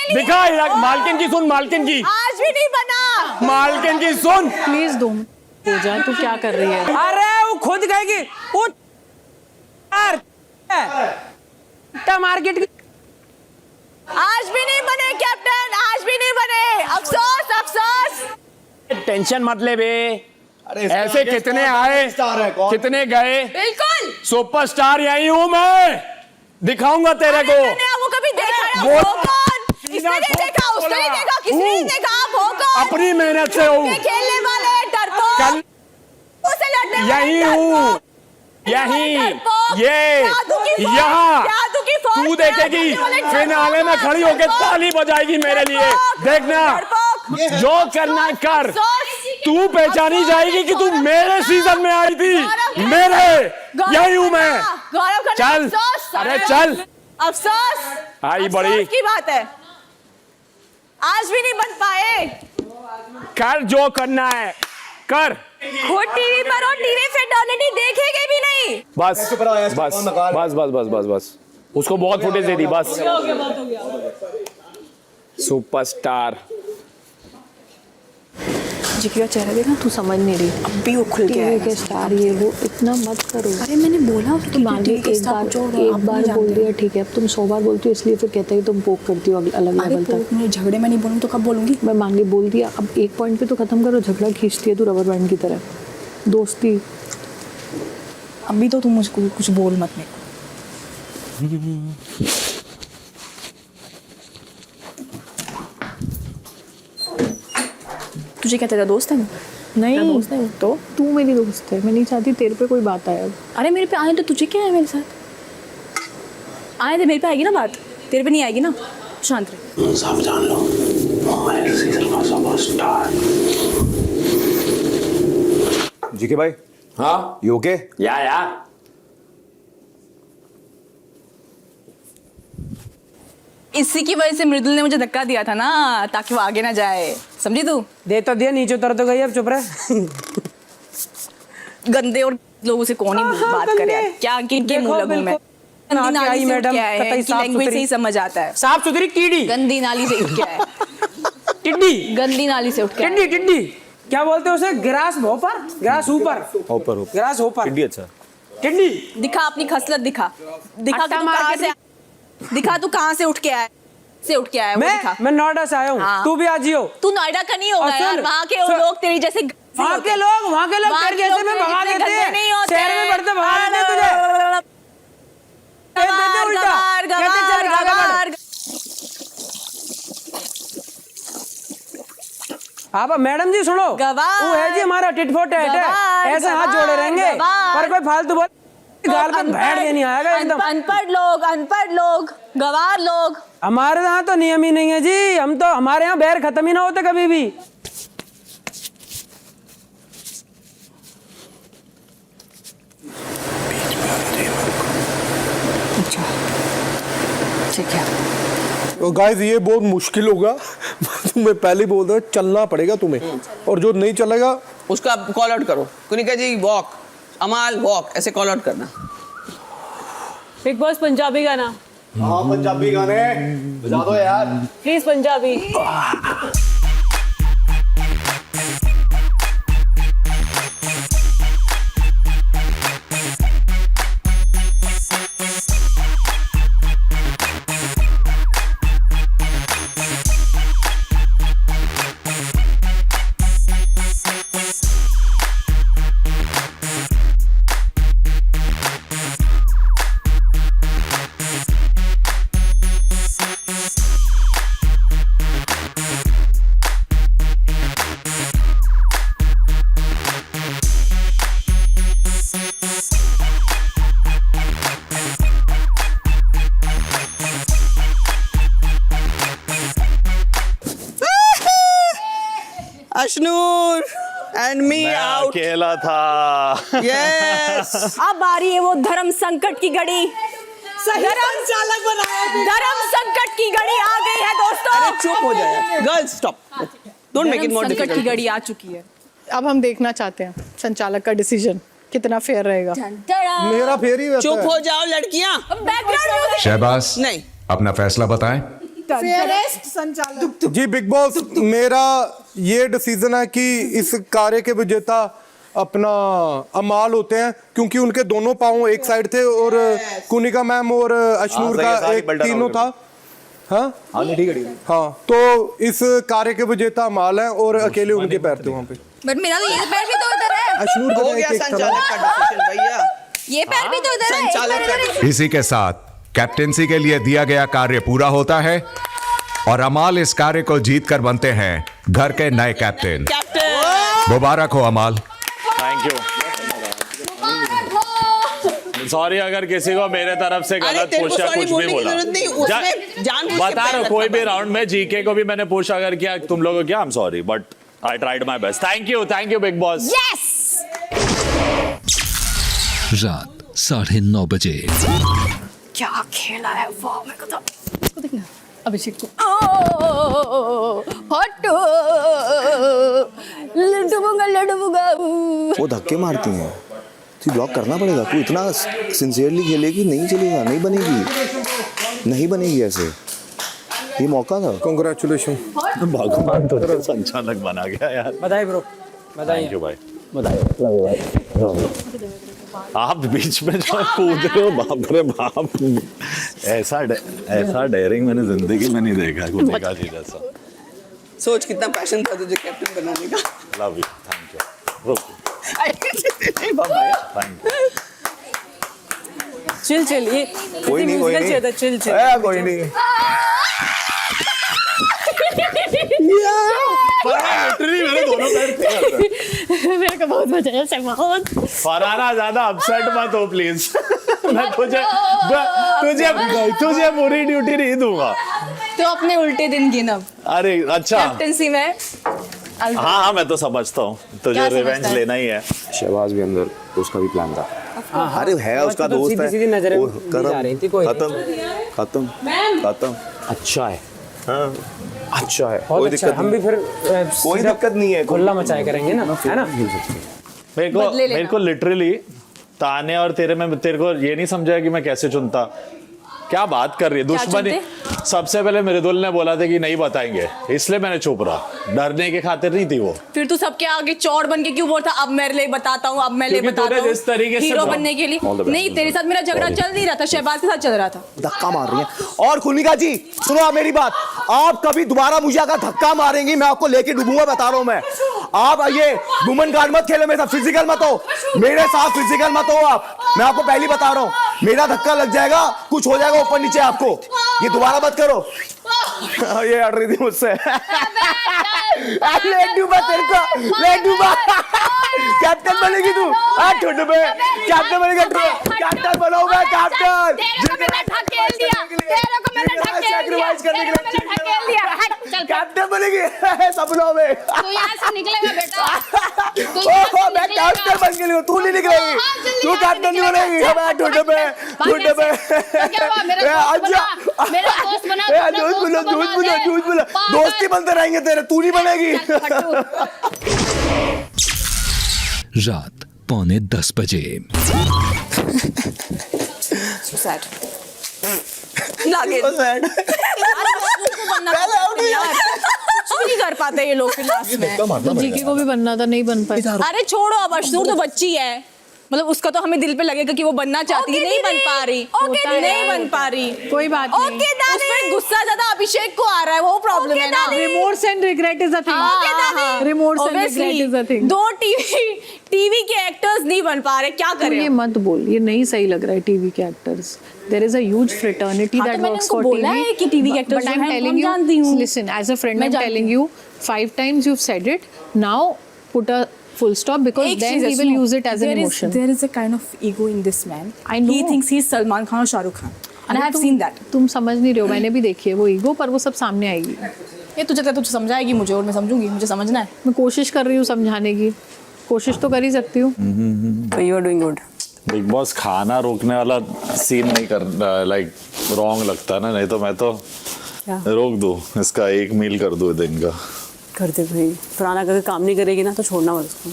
दिखा हिला। मालकिन की सुन, मालकिन की, आज भी नहीं बना। मालकिन की सुन। प्लीज दो हो जा, तू क्या कर रही है? अरे वो खुद कहेगी वो मार्केट की। आज भी नहीं बने कैप्टन, आज भी नहीं बने। अफसोस अफसोस। टेंशन मत ले बे, ऐसे कितने आए कितने गए। बिल्कुल सुपरस्टार यही हूँ मैं, दिखाऊंगा तेरे को। वो कभी देखा ना। वो- हो कौन? इसने नहीं देखा, उसने नहीं देखा, किसी ने नहीं देखा। आप हो कौन? अपनी मेहनत से हूँ, खेलने वाले डरपोक। कल उसे लड़ने वाले यही हूँ, यही ये यहाँ तू देखेगी, फिनाले में खड़ी होके ताली बजाएगी मेरे लिए। देखना जो करना कर, तू पहचानी जाएगी कि तू मेरे सीजन में आई थी। मेरे यही हूँ मैं। चल, अरे चल। अफसोस आई बड़ी अफसोस की बात है, आज भी नहीं बन पाए। कर जो करना है कर। खुद टीवी पर और टीवी फेटर्निटी देखेंगे भी नहीं। बस बस बस बस बस बस बस, उसको बहुत फुटेज दे दी बस। सुपरस्टार। जिकी का चेहरा देखा, तू समझ नहीं रही। अब भी वो खुल गया है। स्टार ये वो इतना मत करो। अरे मैंने बोला तो मान ली एक बार बोल दिया ठीक है, अब तुम 100 बार बोलती हो इसलिए फिर कहते हैं कि तुम पोक करती हो अलग लेवल तक। मैं झगड़े में नहीं बोलूँ तो कब बोलूँगी? मैं मान ली बोल दिया, अब एक पॉइंट पे तो खत्म करो। झगड़ा खींचती है तू रबर बैंड की तरह। दोस्ती अभी तो तुम मुझको कुछ बोल मत मेरे को। तुझे क्या तेरा दोस्त है वो? नहीं तेरा दोस्त है वो? तो तू मेरी दोस्त है, मैं नहीं चाहती तेरे पे कोई बात आए। अब अरे मेरे पे आए तो तुझे क्या है मेरे साथ? आए तो मेरे पे आएगी ना बात, तेरे पे नहीं आएगी ना। शांत रह। सब जान लो, हमारे सीजन का सुपरस्टार। जीके भाई, हाँ यू ओके? या इसी की वजह से मृदुल ने मुझे धक्का दिया था ना, ताकि वो आगे ना जाए। समझी तू? दे तो दिया, नीचे उतर तो गई, अब चुप रहे। गंदे और लोगों से कौन ही बात करे यार। क्या किनके मुंह लगूं मैं? गंदी नाली से उठ के आए हैं, इनकी लैंग्वेज से ही समझ आता है। साफ सुथरी कीड़ी। गंदी नाली से उठ के आए। टिड्डी। गंदी नाली से उठ के आए। टिड्डी क्या बोलते हैं उसे? ग्रास होपर, ग्रास ऊपर, ग्रास होपर। टिड्डी अच्छा। टिड्डी दिखा अपनी खसलत, दिखा तू कहाँ से उठ के आया, मैं नोएडा से आया हूँ। हाँ। तू भी आज ही हो। तू नोएडा का नहीं होगा यार, वहाँ के लोग तेरी जैसे वहाँ के लोग तेरे जैसे में भगा देते हैं, शहर में बढ़ते भगा देते हैं तुझे। कहते उल्टा, कहते चल आगे बढ़। आप मैडम जी सुनो, वो है जी हमारा टिट फॉर टैट है, ऐसे हाथ जोड़े रहेंगे, पर कोई फालतू बोल गाल पे बैठ के नहीं आएगा एकदम। अनपढ़ लोग, गवार लोग। हमारे यहाँ तो नियम ही नहीं है जी, हम तो हमारे यहाँ बैर खत्म ही ना होते कभी भी। अच्छा ठीक है। तो गाइस ये बहुत मुश्किल होगा। तुम्हें पहले बोल दो, चलना पड़ेगा तुम्हें, और जो नहीं चलेगा उसका कॉल आउट करो। कुनिका जी वॉक, अमाल वॉक, ऐसे कॉल आउट करना। बिग बॉस पंजाबी गाना। हाँ पंजाबी गाने बजा दो यार please Punjabi. Ashnoor and me out. अकेला था। यस। अब आ रही है वो धर्म संकट की घड़ी। संचालक बनाया। धर्म संकट की घड़ी आ गई है दोस्तों। अरे चुप हो जाए girls, stop, don't make it more संकट की डिफिकल्ट। घड़ी आ चुकी है। अब हम देखना चाहते हैं संचालक का डिसीजन कितना फेयर रहेगा। मेरा फेर ही रहता चुप है। हो जाओ लड़कियां। बैकग्राउंड शहबाज नहीं, अपना फैसला बताएं। जी बिग बॉस, मेरा ये डिसीजन है कि इस कार्य के विजेता अपना अमाल होते हैं, क्योंकि उनके दोनों पाँव एक साइड थे और कुनिका मैम और अशनूर का एक तीनों था। हाँ ठीक है। हाँ, तो इस कार्य के विजेता अमाल हैं और अकेले उनके पैर थे वहाँ पे। बट मेरा तो ये पैर भी तो उधर है। अशनूर हो का गया एक था। संचालक का डिसीजन भैया। ये पैर भी तो उधर है। संचालक का decision। इसी के साथ कैप्टेंसी के लिए दिया गया कार्य पूरा होता है और अमाल इस कार्य को जीत कर बनते हैं घर के नए कैप्टन। मुबारक हो अमाल। Thank you. सॉरी अगर किसी को मेरे तरफ से गलत पूछा, कुछ भी बोला। बता रहा हूँ, कोई भी राउंड में जीके को भी मैंने पूछा अगर किया तुम लोगों को क्या, I am sorry but I tried my best. Thank you Bigg boss. रात 9:30 बजे। क्या खेला है वो, मेरे को तो इसको देखना। अभिषेक को हटो लड्डूबूंगा। वो धक्के मारती हैं, तू ब्लॉक करना पड़ेगा। तू इतना सिंसियरली खेलेगी, नहीं चलेगा, नहीं बनेगी ऐसे। ये मौका था। कॉन्ग्रेचुलेशन। भगवान तो अचानक बना गया यार। बधाई ब्रो, बधाई। थैंक यू भाई, आप बीच में जो कूद रहे हो, बाप रे बाप, ऐसा डेयरिंग मैंने जिंदगी में नहीं देखा कूदने का चीज ऐसा। सोच कितना पैशन था तुझे कैप्टन बनाने का। Love you, thank you. रुक, थैंक यू। चिल चिल, ये कोई नहीं, कोई नहीं, चिल चिल, कोई नहीं। मेरे को बहुत मजा आया बहुत। फरहाना ज्यादा अपसेट मत हो प्लीज। मैं तुझे पूरी ड्यूटी नहीं दूंगा। तो अपने उल्टे दिन गिनब अरे अच्छा, कैप्टनसी में। हाँ मैं तो समझता हूँ, तुझे रिवेंज लेना ही है। शहबाज भी अंदर, उसका भी प्लान था। अरे है, उसका दोस्त है। खत्म। अच्छा है, हाँ अच्छा है, बहुत अच्छा है। हम भी फिर कोई दिक्कत नहीं है, खुला मचाया करेंगे ना, है ना। मेरे को लिटरली ताने और तेरे में तेरे को ये नहीं समझा कि मैं कैसे चुनता। क्या बात कर रही है, दुश्मनी। सबसे पहले मृदुल ने बोला था कि नहीं बताएंगे, इसलिए मैंने चुप रहा, डरने के खातिर नहीं थी वो। फिर तू सबके आगे चौड़ बन के क्यों बोलता अब मेरे लिए बताता हूँ, अब मैं ले बताता हूँ, जिस तरीके से हीरो बनने के लिए। नहीं, तेरे साथ मेरा झगड़ा चल नहीं रहा था, शहबाज के साथ चल रहा था। धक्का मार रही है। और खुनिका जी सुनो आप मेरी बात, आप कभी दोबारा मुझे अगर धक्का मारेंगी, मैं आपको लेके डूबूंगा, बता रहा हूं मैं। आप ये वुमन गार्ड मत खेलो मेरे साथ, फिजिकल मत हो मेरे साथ, फिजिकल मत हो आप। मैं आपको पहले बता रहा हूं, मेरा धक्का लग जाएगा, कुछ हो जाएगा ऊपर नीचे आपको, ये दोबारा मत करो। ये हट रही थी मुझसे। ले डूबा तेरे को, ले डूबा। कैप्टन बनेगी तू, कैप्टन बनेगा, कैप्टन बनाऊंगा, कैप्टन। सैक्रिफाइस करने के लिए कैप्टन बनेगी सपनों में। तू यहाँ से निकलेगा बेटा। मैं कैप्टन बन के लिए, तू नहीं निकलेगी, तू कैप्टन नहीं बनेगी। मैं ठुड्डे पे झूठ बोला, दोस्ती बनते रहेंगे तेरे, तू नहीं बनेगी। रात 9:45 बजे। नहीं कर पाते ये लोग फिर लास्ट में। तो जीके को भी बनना था, नहीं बन पाया। अरे छोड़ो, अब अशनूर तो बच्ची है, मतलब उसका तो हमें दिल पे लगेगा कि वो बनना चाहती है, नहीं बन पा रही, नहीं बन पा रही, कोई बात नहीं। उसमें गुस्सा ज्यादा अभिषेक को आ रहा है, वो प्रॉब्लम है ना। Remorse and regret is a thing. Remorse and regret is a thing. दो टीवी के एक्टर्स नहीं बन पा रहे, क्या करें। ये मत बोल, ये नहीं सही लग रहा है टीवी के actors. There is a huge fraternity that works for TV. है कि टीवी के actors But I'm telling you, listen, as a friend, I'm telling you, 5 times you've said it. Now put a full stop, because then he will use it as an emotion. There is a kind of ego in this man. I know. He thinks he's Salman Khan or Shah Rukh Khan. And I have seen that. तुम समझ नहीं रहे हो, मैंने भी देखी है वो ईगो, पर वो सब सामने आएगी। ये तुझे समझाएगी मुझे, और मैं समझूंगी, मुझे समझना है। मैं कोशिश कर रही हूँ समझाने की, कोशिश तो कर ही सकती हूँ। You are doing good. Big boss खाना रोकने वाला सीन नहीं कर, लाइक रॉन्ग लगता ना, नहीं तो मैं तो रोक दूं इसका, एक मील कर दूं दिन का। कर दे भाई, फरहाना अगर काम नहीं करेगी ना तो छोड़ना मत उसको।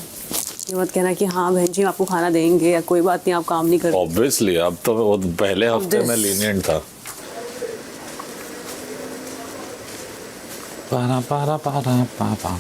ये मत कहना कि हाँ बहन जी आपको खाना देंगे या कोई बात नहीं, आप काम नहीं करते। ऑब्वियसली अब तो वो पहले हफ्ते में लीनियंट था। पारा पारा पारा पापा।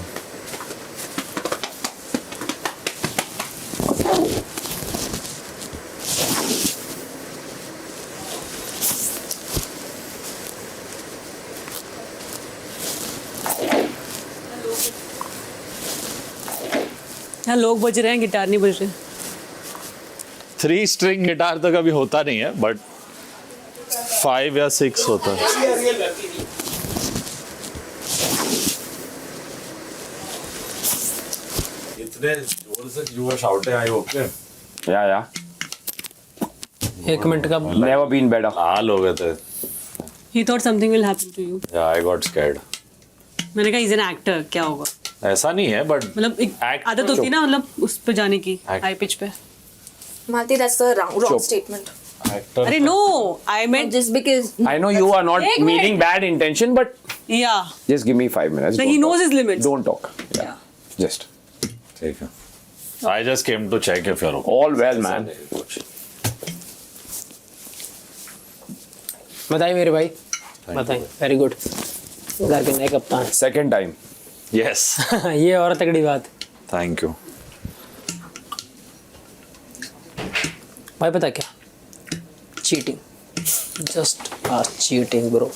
यहाँ लोग बज रहे हैं, गिटार नहीं बज रहे। 3 स्ट्रिंग गिटार तो कभी होता नहीं है, बट 5 या 6 होता है। इतने जोर से you were shouting, I hope या 1 मिनट का नेवर बीन बेटर। हाल हो गए थे। He thought something will happen to you. या आई गॉट स्कैर्ड। मैंने कहा he's an actor, क्या होगा। ऐसा नहीं है, बट मतलब एक आदत होती है ना, मतलब उस पे जाने की, हाई पिच पे। Malti, that's the wrong statement. अरे no, I meant Just because I know you are not meaning bad intention, but yeah. just give me 5 minutes. So he knows his limits. Don't talk. Yeah. Just. ठीक है। I just came to check if you're okay. All well, man. बधाई मेरे भाई। बताएं, वेरी गुड। घर के नए कप्तान। Second time. यस। ये और तगड़ी बात। थैंक यू भाई। पता क्या, चीटिंग, जस्ट चीटिंग ब्रो।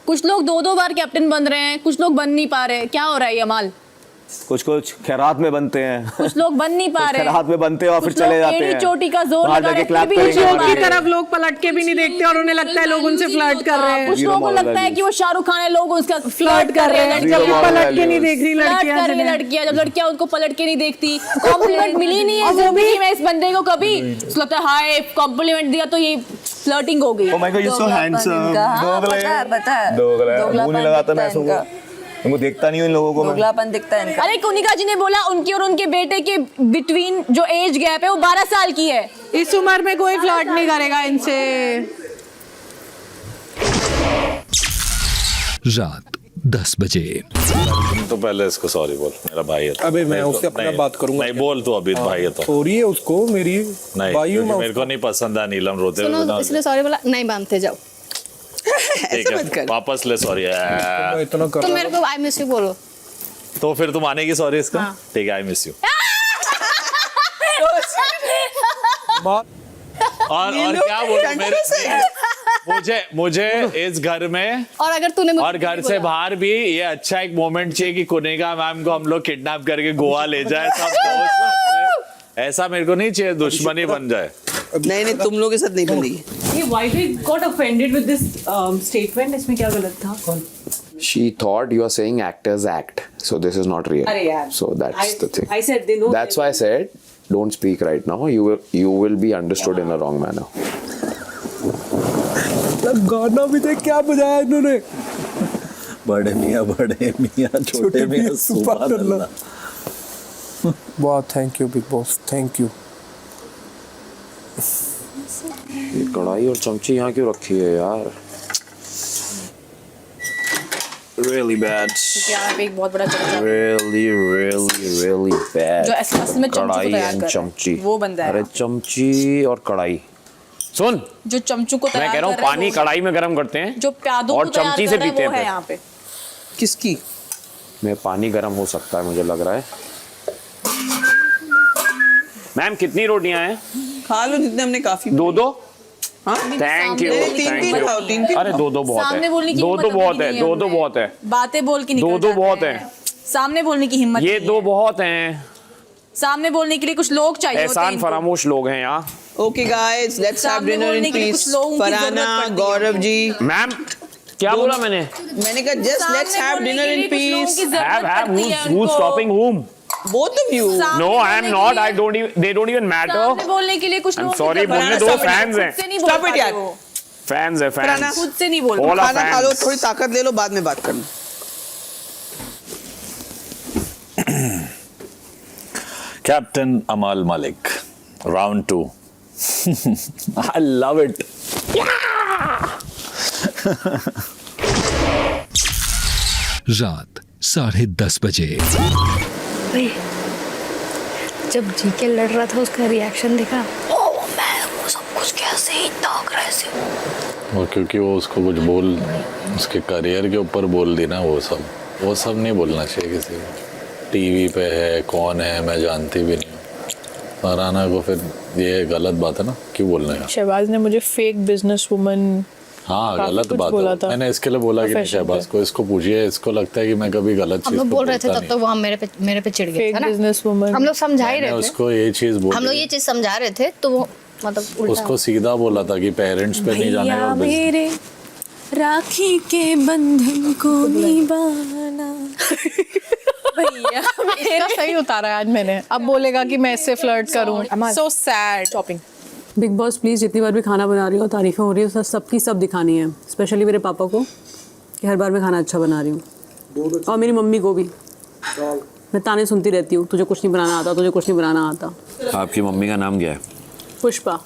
कुछ लोग 2-2 बार कैप्टन बन रहे हैं, कुछ लोग बन नहीं पा रहे। क्या हो रहा है ये अमाल? कुछ खैरात में बनते हैं, कुछ लोग बन नहीं पा रहे, खैरात में बनते हैं और फिर कुछ लोग चले जाते एड़ी हैं, चोटी का जोर बाहर लगा जाके रहे clap भी करेंगे। नहीं लोग की पा रहे। तरफ लोग पलट के भी नहीं देखते और उन्हें लगता है लोग उनसे फ्लर्ट कर रहे हैं। कुछ लोगों को लगता है कि वो शाहरुख खान है, लोग उसका फ्लर्ट कर रहे हैं। जब वो पलट के नहीं देख रही फ्लर्ट लड़कियां कर रही लड़कियां, जब लड़कियां उनको पलट के नहीं देखती, कॉम्प्लीमेंट मिली नहीं है जिंदगी में इस बंदे को कभी। उसको लगता है हाय कॉम्प्लीमेंट दिया तो ये फ्लर्टिंग हो गई। Oh my God, you're so handsome. दोगले। मुंह नहीं लगाता मैं ऐसा को। उनको देखता नहीं हूं इन लोगों को मैं। दोगलापन दिखता है इनका। अरे कुनिका जी ने बोला उनकी और उनके बेटे के बिटवीन जो एज गैप है वो 12 साल की है। इस उम्र में कोई फ्लर्ट नहीं करेगा इनसे। रात 10 बजे। तो पहले इसको सॉरी बोल, मेरा भाई है तो। अबे मैं नहीं उससे तो- अपना नहीं- बात करूंगा। नहीं बोल तू अभी, भाई है तो। सॉरी है उसको, मेरी नहीं भाई हूं क्योंकि मैं मेरे को नहीं पसंद है नीलम रोते हुए सुनो, बिना। इसने सॉरी बोला, नहीं बांधते जाओ। ठीक है वापस ले सॉरी। मैं इतना कर तो रहा मेरे को आई मिस यू बोलो। तो फिर तुम आने की सॉरी इसका। ठीक है आई मिस यू। हूं। और क्या बोलूं मुझे इस घर में और अगर तूने और घर से बाहर भी ये अच्छा एक मोमेंट चाहिए कि कुनेगा मैम को हम लोग किडनैप करके गोवा ले जाए सब दोस्त अपने। ऐसा मेरे को नहीं चाहिए, दुश्मनी बन जाए। नहीं तुम लोगों के साथ नहीं बनेगी। ये why they got offended with this statement? इसमें क्या गलत था? She thought you are saying actors act, so this is not real. अरे यार। So that's the thing. I said they know. That's why I said don't speak right now. You will be understood in a wrong manner. गाना भी देख क्या बजाया इन्होंने। बड़े मियाँ छोटे मियाँ सुभान अल्लाह। बहुत thank you Bigg Boss, thank you. ये कढ़ाई और चमची यहाँ क्यों रखी है यार? Really bad. यहाँ पे एक बहुत बड़ा चमचा Really bad. जो असल में चमचू को कढ़ाई तैयार and कर रहा है, चमची। वो बंदा है। अरे चमची और कढ़ाई। सुन जो चमचू को तैयार मैं कह रहा हूँ कर रहा है, पानी वो- कढ़ाई में गर्म करते हैं जो प्यादों और को तैयार चमची कर से रहा है, पीते वो है हैं। यहाँ पे। किसकी? में पानी गर्म हो सकता है मुझे लग रहा है। मैम कितनी रोटियां हैं? खा लो जितने हमने काफी। दो। हाँ? थैंक यू तीन थैंक यू। बताओ, तीन। अरे दो बहुत सामने है। बोलने की दो हिम्मत बहुत अपनी है, नहीं है दो हमें। बहुत है। बातें बोल के निकल दो जाते बहुत हैं। है। सामने बोलने की हिम्मत ये नहीं दो है। बहुत हैं। सामने बोलने के लिए कुछ लोग चाहिए होते हैं एहसान इनको। फरामोश लोग हैं यहाँ। Okay guys, let's have सामने dinner बोलने in के लिए peace. कुछ लोगों की जरूरत फरहाना, पड़ती है। गौरव जी। मैम क्या बोला मैंने? मैंने कहा just सामने let's have बोलने dinner के in लिए कुछ लोगों peace. की जरूरत पड़ती है who's उनको। stopping whom? Both of you. सामने No, I am बोलने not. के लिए- I don't even. They don't even matter. सामने बोलने के लिए कुछ I'm लोगों की sorry, जरूरत बोलने पड़ती दो, है। fans हैं। खुद से नहीं बोल Stop it पाते यार। वो। फैंस है फैंस। खुद से नहीं बोल All पाते। are खाना खा लो, fans. थोड़ी ताकत ले लो, बाद में बात करना। Captain Amal Malik, round 2. I love it. रात 10:30 बजे। जब जीके लड़ रहा था उसका रिएक्शन देखा, ओह मैं वो सब कुछ कैसे इतना अग्रेसिव। वो क्योंकि वो उसको कुछ बोल उसके करियर के ऊपर बोल दी ना, वो सब नहीं बोलना चाहिए किसी को। टीवी पे है, कौन है मैं जानती भी नहीं हूँ। फरहाना को फिर ये गलत बात है ना, क्यों बोलने का? शहबाज ने मुझे फेक बिजनेस वुमन हाँ काफी गलत कुछ बात बोला है। था। मैंने इसके लिए बोला कि Profession शहबाज को, इसको पूछिए, इसको लगता है कि मैं कभी गलत हम चीज लोग को बोल रहे थे बोलता तब तो वो हम मेरे पे चिढ़ गए फेक था ना। Business woman. हम लोग समझा ही मैंने रहे थे, उसको ये चीज हम लोग बोली, ये चीज समझा रहे थे तो वो मतलब उल्टा। उसको सीधा बोला था कि पेरेंट्स पे नहीं जाने का। मेरे राखी के बंधन को निभाना। भैया इसका सही उतारा है आज मैंने। अब बोलेगा कि मैं इससे फ्लर्ट करूं। So sad. Shopping. Big boss please जितनी बार भी खाना बना रही हो, तारीफें हो रही हो, सबकी सब दिखानी है। स्पेशली मेरे पापा को कि हर बार मैं खाना अच्छा बना रही हूँ, और मेरी मम्मी को भी। मैं ताने सुनती रहती हूँ, तुझे कुछ नहीं बनाना आता, तुझे कुछ नहीं बनाना आता। आपकी मम्मी का नाम क्या है? पुष्पा।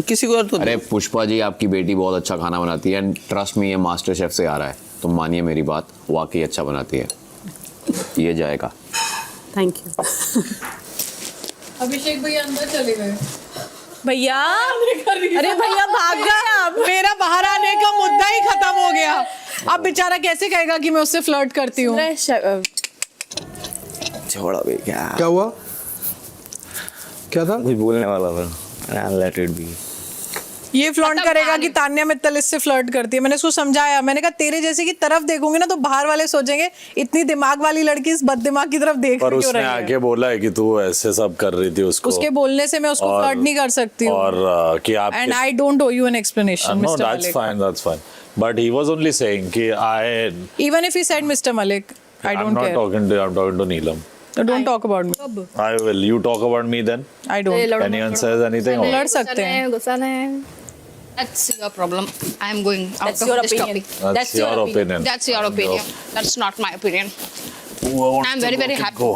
किसी को और तो अरे पुष्पा जी, आपकी बेटी बहुत अच्छा खाना बनाती है एंड ट्रस्ट मी, ये मास्टर शेफ से आ रहा है, तुम मानिए मेरी बात, वाकई अच्छा बनाती है। ये जाएगा। Thank you. अभिषेक भैया अंदर चले गए। भैया अरे भैया भाग गया। मेरा बाहर आने का मुद्दा ही खत्म हो गया। अब बेचारा कैसे कहेगा कि मैं उससे फ्लर्ट करती हूँ? छोड़ा भी क्या हुआ? क्या था? कुछ बोलने वाला था। Let it be. ये फ्लर्ट करेगा कि तान्या मित्तल इससे फ्लर्ट करती है। मैंने उसको समझाया, मैंने कहा तेरे जैसे की तरफ देखूंगी ना तो बाहर वाले सोचेंगे इतनी दिमाग वाली लड़की इस बददिमाग की तरफ देख पर क्यों उसने रही है। आके बोला है कि तू ऐसे सब कर रही थी उसको। उसके बोलने से मैं उसको फ्लर्ट नहीं कर सकती हूँ। और कि आप and I don't owe you an explanation no, mister that's Malik. fine, that's fine. But he was only saying कि Even if he said Mr. Malik, I I'm don't not care. I'm talking to Neelam. So don't talk about me. I will. You talk about me then. I don't. Anyone says anything? लड़ सकते हैं। गुस्सा नहीं। That's your problem. I'm going out That's of your this opinion. topic. That's your opinion. That's your opinion. That's not my opinion. I'm very very happy.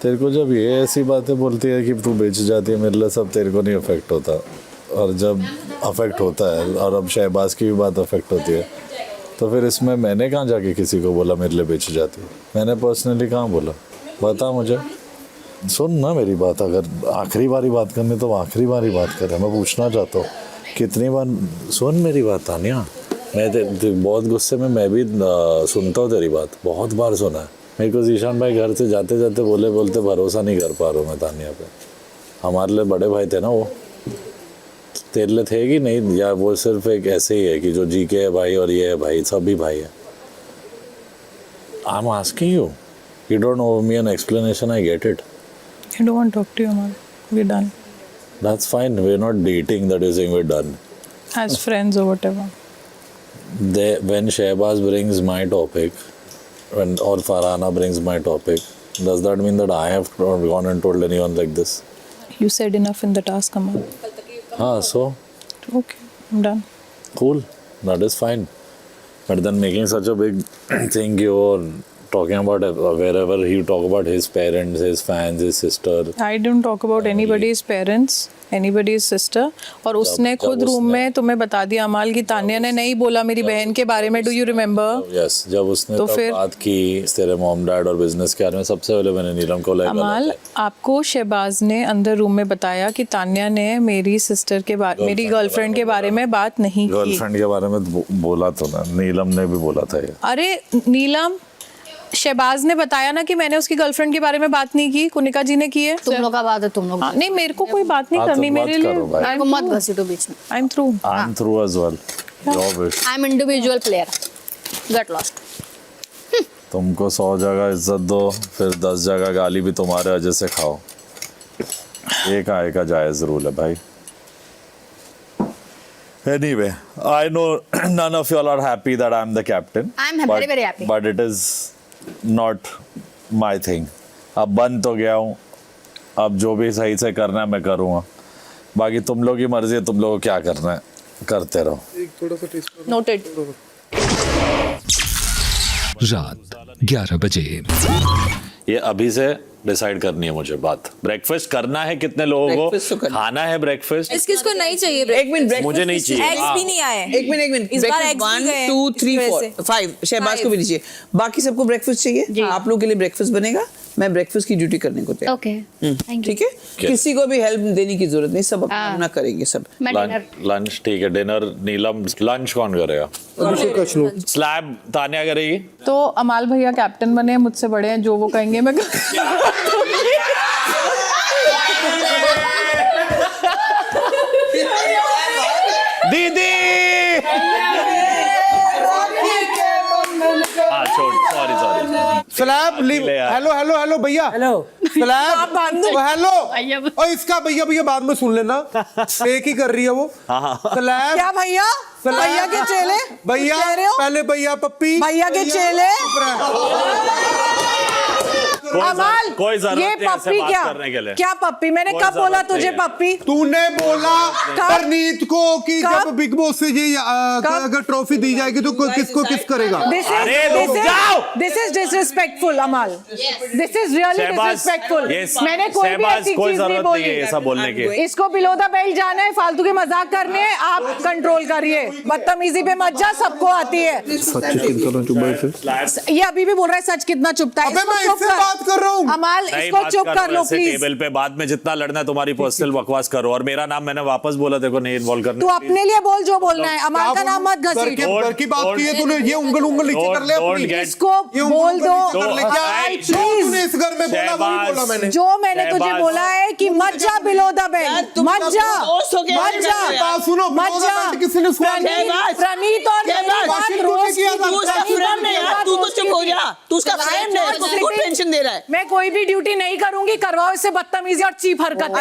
तेरे को जब ये ऐसी बातें बोलती है कि तू बेच जाती है, मेरे लिए सब तेरे को नहीं अफेक्ट होता, और जब अफेक्ट होता है और अब शहबाज की भी बात अफेक्ट होती है, तो फिर इसमें मैंने कहाँ जाके किसी को बोला मेरे लिए बेच जाती है? मैंने पर्सनली कहाँ बोला? बता मुझे। सुन ना मेरी बात, अगर आखिरी बारी बात करनी तो आखिरी बारी बात करें। मैं पूछना चाहता हूँ कितनी बार, सुन मेरी बात तानिया, मैं बहुत गुस्से में मैं भी सुनता हूँ तेरी बात, बहुत बार सुना है। मेरे को जीशान भाई घर से जाते जाते बोलते भरोसा नहीं कर पा रहा हूँ मैं तानिया पे। हमारे लिए बड़े भाई थे ना वो, तेरे लिए थे कि नहीं? या वो सिर्फ एक ऐसे ही है कि जो जी के है भाई और ये है भाई, सभी भाई है? I am asking you, you don't owe me an explanation, I get it. I don't want to talk to you, Amal. We're done. That's fine, we're not dating, that is saying we're done. As friends or whatever. When Shehbaz brings my topic, or Farhana brings my topic, does that mean that I have gone and told anyone like this? You said enough in the task, Amal. So? Okay, I'm done. Cool, that is fine. But then making such a big thing, you're talking about wherever he talk about his parents, his fans, his sister. I don't talk about anybody's parents, anybody's sister. और उसने खुद रूम में तुम्हें बता दिया अमाल की तान्या ने नहीं बोला मेरी बहन के बारे में। Do you remember? Yes, जब उसने तो तब फिर बात की तेरे मॉम डैड और बिजनेस के बारे में, सबसे पहले मैंने नीलम को लाइक अमाल, आपको शहबाज ने अंदर रूम में बताया कि तान्या ने मेरी सिस्टर के बारे, मेरी गर्लफ्रेंड के बारे में बात नहीं की। गर्लफ्रेंड के बारे में बोला तो ना, नीलम ने भी बोला था ये। अरे नीलम, शहबाज ने बताया ना कि मैंने उसकी गर्लफ्रेंड के बारे में बात नहीं की, कुनिका जी ने की है। तुम लोग का बात है, तुम लोग। नहीं, मेरे को कोई बात नहीं करनी, मेरे लिए को मत घसीटो बीच में। I'm through. I'm through as well. Your wish. I'm individual player. Get lost. तुमको 100 जगह इज्जत दो, फिर 10 जगह गाली भी तुम्हारे वजह से खाओ। एक आए का जायज रूल है भाई। Anyway, I know none of y'all are happy that I'm the captain. I'm very very happy. But it is not my thing. अब बन तो गया हूँ, अब जो भी सही से करना है मैं करूँगा, बाकी तुम लोग की मर्जी है, तुम लोगों को क्या करना है करते रहो। Noted. रात 11 बजे। ये अभी से डिसाइड करनी है मुझे बात। ब्रेकफास्ट करना है कितने लोगों को, खाना है ब्रेकफास्ट? किसको नहीं चाहिए? एक मिनट, मुझे नहीं चाहिए। एग्स भी नहीं आए। एक मिनट, इस बार ब्रेकफास्ट eggs भी गए 1 2 3 इस 4 वजह से। 5 शहबाज को भी दीजिए, बाकी सबको ब्रेकफास्ट चाहिए। आप लोगों के लिए ब्रेकफास्ट बनेगा, मैं ब्रेकफास्ट की ड्यूटी करने को तैयार। Okay. Thank you. ठीक है, किसी को भी हेल्प देने की जरूरत नहीं, सब अपना अपना करेंगे सब। मैं डिनर। लंच ठीक है, डिनर नीलम, लंच कौन करेगा? स्लैब तान्या करेगी। तो अमाल भैया कैप्टन बने हैं, मुझसे बड़े हैं, जो वो कहेंगे मैं दीदी हाँ छोड़, सॉरी स्लैब लीव। हेलो भैया। Hello slab hello. और इसका भैया बाद में सुन लेना, एक ही कर रही है वो। स्लैब क्या भैया? भैया के चेले? भैया पहले भैया पप्पी, भैया के चेले? अमाल, कोई जरूरत ये नहीं ऐसे पप्पी बात क्या? करने के लिए। क्या पप्पी? मैंने कोई कब बोला जरूरत तुझे नहीं है। पप्पी? तूने बोला परनीत को कि कब? जब बिग बॉस से ये अगर ट्रॉफी दी जाएगी तो किसको किस करेगा? अरे रुक जाओ। This is disrespectful, अमाल। This is really disrespectful. मैंने कोई भी ऐसी कोई चीज नहीं जरूरत नहीं है ये बोली। सब बोलने की। इसको बिलो द बेल्ट जाना है, फालतू के मजाक करने हैं, आप कंट्रोल करिए। बदतमीजी पे मत जा, सबको आती है। ये अभी भी बोल रहा है सच कितना चुपता है। अबे मैं इसको चुप इससे कर। बात बात कर रहा हूँ। अमाल नहीं इसको बात चुप करो कर लो ऐसे प्लीज। टेबल पे, बाद में जितना लड़ना है तुम्हारी पर्सनल बकवास करो, और मेरा नाम मैंने वापस बोला, देखो नहीं इन्वॉल्व करना। तू अपने लिए बोल जो बोलना है, अमाल का नाम मत घसीट। घर की बात की है तूने, ये उंगल नीचे कर ले अपनी। इसको बोल दो अमाल, तूने इस घर में बोला वही बोला मैंने। जो मैंने तुझे बोला है कि मत जा बिलो द बेल्ट, मत जा, मत जा, सुनो, मत जा। किसी ने प्रणीत और मेरी बात रोज की तू तो चुप हो जा, तू उसका फ्रेंड है, उसको टेंशन दे रहा है। मैं कोई भी ड्यूटी नहीं करूंगी, करवाओ इससे बदतमीजी और चीप हरकत।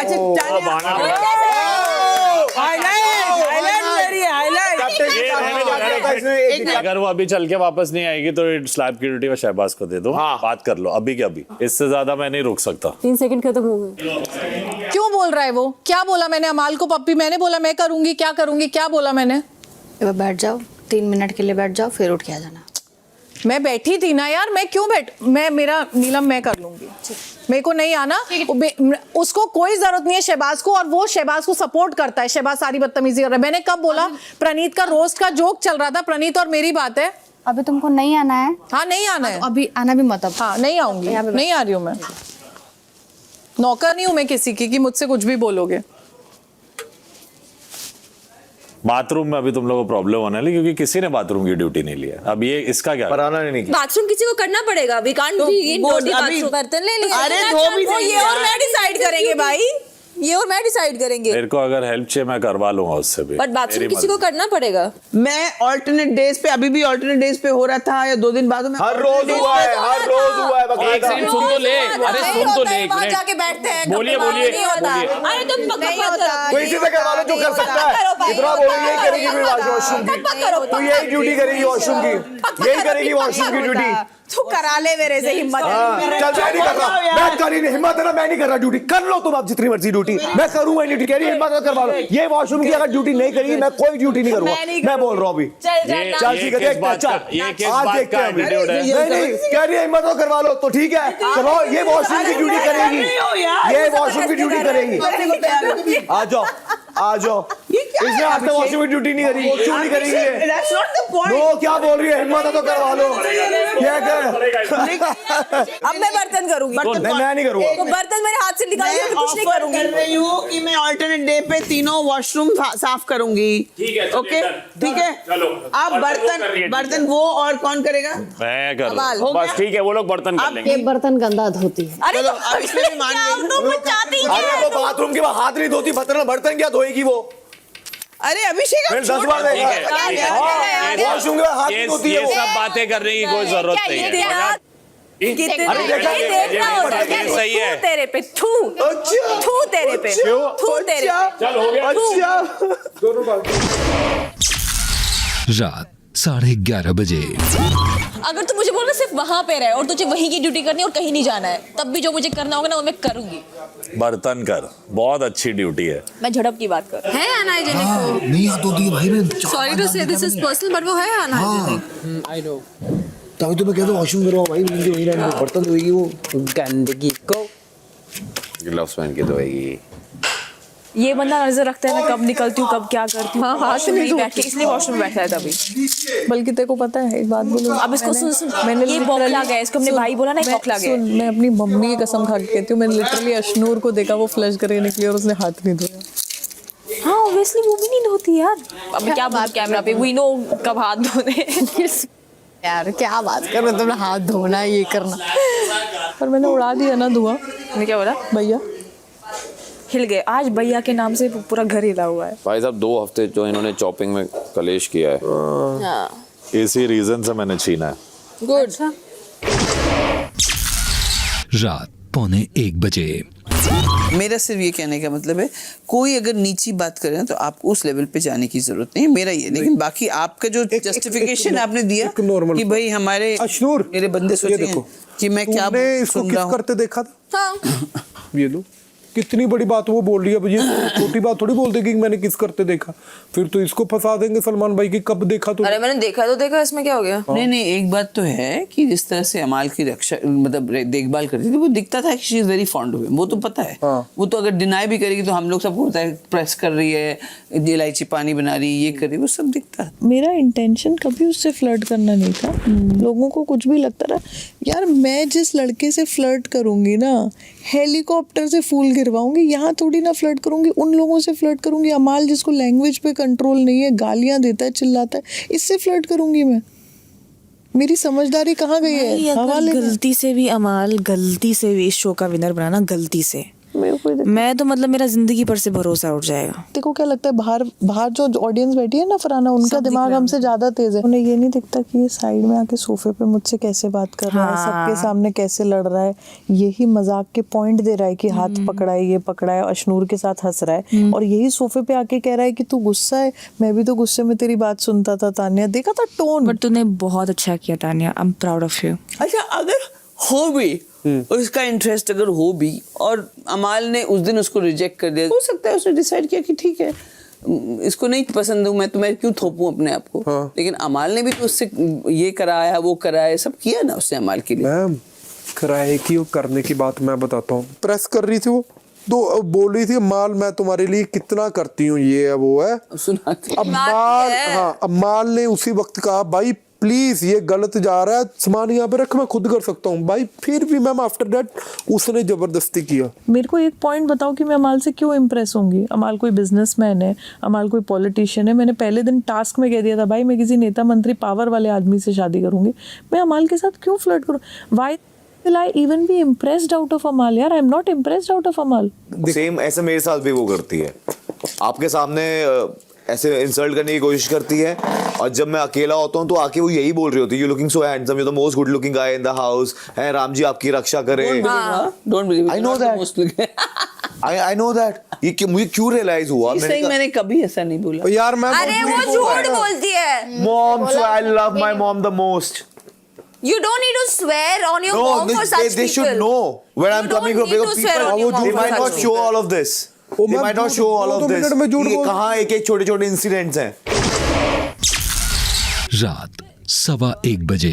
अगर वो अभी चल के वापस नहीं आएगी तो स्लैब की ड्यूटी में शहबाज को दे दो। बात कर लो अभी के अभी, इससे ज्यादा मैं नहीं रोक सकता। 3 सेकंड खत्म हो गए। क्यों बोल रहा है वो? क्या बोला मैंने अमाल को? पप्पी मैंने बोला मैं करूंगी, क्या करूंगी, क्या बोला मैंने? बैठ जाओ, 3 मिनट के लिए बैठ जाओ, फिर उठ के आ जाना। मैं बैठी थी ना यार, मैं क्यों मेरा नीलम मैं कर लूंगी, मेरे को नहीं आना। उसको कोई जरूरत नहीं है शहबाज को, और वो शहबाज को सपोर्ट करता है। शहबाज सारी बदतमीजी कर रहा है। मैंने कब बोला? प्रणीत का रोस्ट का जोक चल रहा था, प्रणीत और मेरी बात है। अभी तुमको नहीं आना है? हाँ नहीं आना है, अभी आना भी मत। अब हाँ नहीं आऊंगी, नहीं आ रही हूँ मैं। नौकर नहीं हूँ मैं किसी की कि मुझसे कुछ भी बोलोगे। बाथरूम में अभी तुम लोगों को प्रॉब्लम होने वाली, क्योंकि किसी ने बाथरूम की ड्यूटी नहीं लिया। अब ये इसका क्या? फरहाना ने नहीं किया। बाथरूम किसी को करना पड़ेगा। We can't be in bathroom. बर्तन ले लिया, अरे धो भी वो ये और मैं डिसाइड करेंगे भाई, ये और मैं डिसाइड करेंगे। मेरे को अगर हेल्प चाहिए मैं करवा लूंगा उससे भी, बट बाथरूम किसी को करना पड़ेगा। मैं ऑल्टरनेट डेज पे, अभी भी ऑल्टरनेट डेज पे हो रहा था, या 2 दिन बाद में हर रोज हुआ है, हर रोज हुआ है। एक सेकंड सुन तो ले, अरे सुन तो ले, एक वहाँ मिनट जाके बैठते हैं। बोलिए बोलिए। अरे तुम पक्का तो इसी से करवा लो जो कर सकता है। इतना बोलो यही करेगी फिर वॉशरूम की, तो यही ड्यूटी करेगी वॉशरूम की, यही करेगी वॉशरूम की ड्यूटी। तू करा ले मेरे से हिम्मत। चल मैं नहीं कर रहा, मैं कर ही नहीं, हिम्मत है ना, मैं नहीं कर रहा ड्यूटी। कर लो तुम अब जितनी मर्जी ड्यूटी, मैं करूंगा ड्यूटी। कह रही है हिम्मत है करवा लो। ये वॉशरूम की अगर ड्यूटी नहीं करेगी मैं कोई ड्यूटी नहीं करूंगा, मैं बोल रहा हूँ अभी। चल ठीक है, देखते हैं। चल आज देखते हैं। नहीं कह रही है हिम्मत है करवा लो, तो ठीक है करवाओ। ये वॉशरूम की ड्यूटी करेगी, ये वॉशरूम की ड्यूटी करेगी। आ जाओ आ जाओ। इसने आज तक वॉशरूम की ड्यूटी नहीं करी, क्यों नहीं करेगी? नो क्या बोल रही है? हिम्मत है तो करवा लो। क्या कर? अब मैं बर्तन करूंगी। मैं नहीं करूंगा। तो बर्तन मेरे हाथ से निकाल के कुछ नहीं करूंगी। कर रही हूँ कि मैं ऑल्टरनेट डे पे तीनों वॉशरूम साफ करूंगी। ओके ठीक है, आप बर्तन वो और कौन करेगा? मैं कर रहा हूँ बस, ठीक है वो लोग बर्तन कर लेंगे। ये बर्तन गंदा धोती है। अरे चलो अब इसमें भी मान गई। अरे वो बाथरूम के हाथ नहीं धोती, बर्तन क्या धोएगी वो? अरे अभिषेक मैंने 10 बार देखा, वॉशरूम के हाथ नहीं धोती है ये वो। सब बातें करने की कोई जरूरत नहीं है। अरे देखा ये सही है। तेरे पे थू थू तेरे पे थू तेरे पे। चल हो गया। रात 11:30 बजे। अगर तू मुझे बोल रहा सिर्फ वहां पे रहे और तुझे वहीं की ड्यूटी करनी है और कहीं नहीं जाना है, तब भी जो मुझे करना होगा ना वो मैं करूंगी। बर्तन कर, बहुत अच्छी ड्यूटी है। मैं झड़प की बात कर। है अनहाइजेनिक। नहीं याद होती है भाई, मैं सॉरी टू से दिस इज पर्सनल बट वो है अनहाइजेनिक। आई नो, तभी तो मैं कहता हूँ वॉशरूम करवाओ भाई, मुझे वही रहने दो। बर्तन धोएगी वो गंदगी को, ग्लव्स पहन के धोएगी। ये बंदा नजर रखता है मैं कब निकलती हूँ कब क्या करती हूँ। हाँ, हाथ से नहीं बैठ के, इसलिए वॉशरूम में बैठा है तभी। बल्कि तेरे को पता है एक बात बोलूं, अब इसको सुन ये बौखला गया, इसको हमने भाई बोला ना, बौखला गया। मैं अपनी मम्मी की कसम खा के कहती हूँ, मैंने लिटरली अशनूर को देखा वो फ्लश करके निकली और उसने हाथ नहीं धोया। हाँ ऑब्वियसली वो भी नहीं धोती यार। अब क्या बात कैमरा पे, वी नो कब हाथ धोने। यार क्या बात कर रहे, तुमने हाथ धोना ये करना, पर मैंने उड़ा दिया ना धुआं। मैं क्या बोला? भैया हिल गए आज, भैया के नाम से पूरा घर हिला हुआ है। भाई साहब 2 हफ्ते जो इन्होंने चॉपिंग में कलेश किया है, इसी रीजन से मैंने छीना है। गुड। रात 1:45 बजे। मेरा सिर्फ ये कहने का मतलब है, कोई अगर नीची बात करे ना तो आपको उस लेवल पे जाने की जरूरत नहीं है, मेरा ये। लेकिन बाकी आपका जो जस्टिफिकेशन आपने दिया कि भाई हमारे अशनूर मेरे बंदे सोचे कि मैं क्या इसको सुन किस रहा हूँ। करते देखा था? हाँ ये लो, कितनी बड़ी बात वो बोल रही है, अब ये छोटी बात थोड़ी बोल देगी कि मैंने किस करते देखा, फिर तो इसको फंसा देंगे सलमान भाई की कब देखा तो। अरे मैंने देखा तो देखा, इसमें क्या हो गया? नहीं नहीं, एक बात तो है कि जिस तरह से अमाल की रक्षा मतलब देखभाल करती थी, वो दिखता था कि she is very fond of him, वो तो पता है। वो तो अगर डिनाई भी करेगी तो हम लोग सबको पता है, प्रेस कर रही है, इलायची पानी बना रही है, ये कर रही है, वो सब दिखता है। मेरा इंटेंशन कभी उससे फ्लर्ट करना नहीं था। लोगों को कुछ भी लगता रहा, यार मैं जिस लड़के से फ्लर्ट करूंगी ना, हेलीकॉप्टर से फूल गिरवाऊंगी, यहाँ थोड़ी ना फ्लर्ट करूंगी, उन लोगों से फ्लर्ट करूंगी। अमाल जिसको लैंग्वेज पे कंट्रोल नहीं है, गालियां देता है, चिल्लाता है, इससे फ्लर्ट करूंगी मैं? मेरी समझदारी कहाँ गई है? हवाले गलती से भी अमाल, गलती से भी इस शो का विनर बनाना, गलती से मैं तो मतलब मेरा जिंदगी पर से भरोसा उठ जाएगा। देखो क्या लगता है, बाहर जो ऑडियंस बैठी है ना फरहाना, उनका दिमाग हमसे ज्यादा तेज है। उन्हें ये नहीं दिखता कि ये साइड में आके सोफे पे मुझसे कैसे बात कर रहा है, सबके सामने कैसे लड़ रहा है, यही मजाक के पॉइंट दे रहा है कि हाथ पकड़ा है, ये पकड़ा है, अशनूर के साथ हंस रहा है, और यही सोफे पे आके कह रहा है कि तू गुस्सा है, मैं भी तो गुस्से में तेरी बात सुनता था। तानिया, देखा था टोन। बट तूने बहुत अच्छा किया Tania, I am proud of you. अच्छा, अगर हो भी उसका इंटरेस्ट अगर हो भी और अमाल ने उस दिन उसको रिजेक्ट कर दिया, हो सकता है उसने डिसाइड किया कि ठीक है इसको नहीं पसंद हूँ मैं, तो मैं क्यों थोपूं अपने आप को। लेकिन अमाल ने भी तो उससे ये कराया, वो कराया, सब किया ना उसने अमाल के लिए। मैम किराए की और करने की बात मैं बताता हूँ, प्रेस कर रही थी वो, तो बोल रही थी अमाल मैं तुम्हारे लिए कितना करती हूँ, ये है वो है, सुनाती अमाल। हाँ, अमाल ने उसी वक्त कहा भाई प्लीज ये गलत जा रहा है, सामान यहाँ पे रख, मैं खुद कर सकता हूँ भाई। फिर भी मैम आफ्टर दैट उसने जबरदस्ती किया। मेरे को एक पॉइंट बताओ कि मैं अमाल से क्यों इम्प्रेस होंगी? अमाल कोई बिजनेसमैन है, अमाल कोई पॉलिटिशियन है। मैंने पहले दिन टास्क में कह दिया था भाई मैं किसी नेता मंत्री पावर वाले आदमी से शादी करूंगी, मैं अमाल के साथ क्यों फ्लर्ट करूँ? Why will I even be impressed out of Amal? यार I'm not impressed out of Amal. Same ऐसे मेरे साथ भी वो करती है, आपके सामने ऐसे इंसल्ट करने की कोशिश करती है, और जब मैं अकेला होता हूँ तो आके वो यही बोल रही होती है, you looking so handsome, you the most good looking guy in the house, है राम जी आपकी रक्षा करें। Don't believe, I know that, I know that. ये मुझे क्यों रियलाइज हुआ? मैंने कभी ऐसा नहीं बोला यार मैं, अरे वो झूठ बोलती है। Mom, so I love my mom the most. You don't need to swear on your mom for such people. They should know where I'm coming from, because they might not show all of this. They might not show all of this. ये कहाँ एक-एक छोटे-छोटे इंसिडेंट्स हैं। रात 1:15 बजे।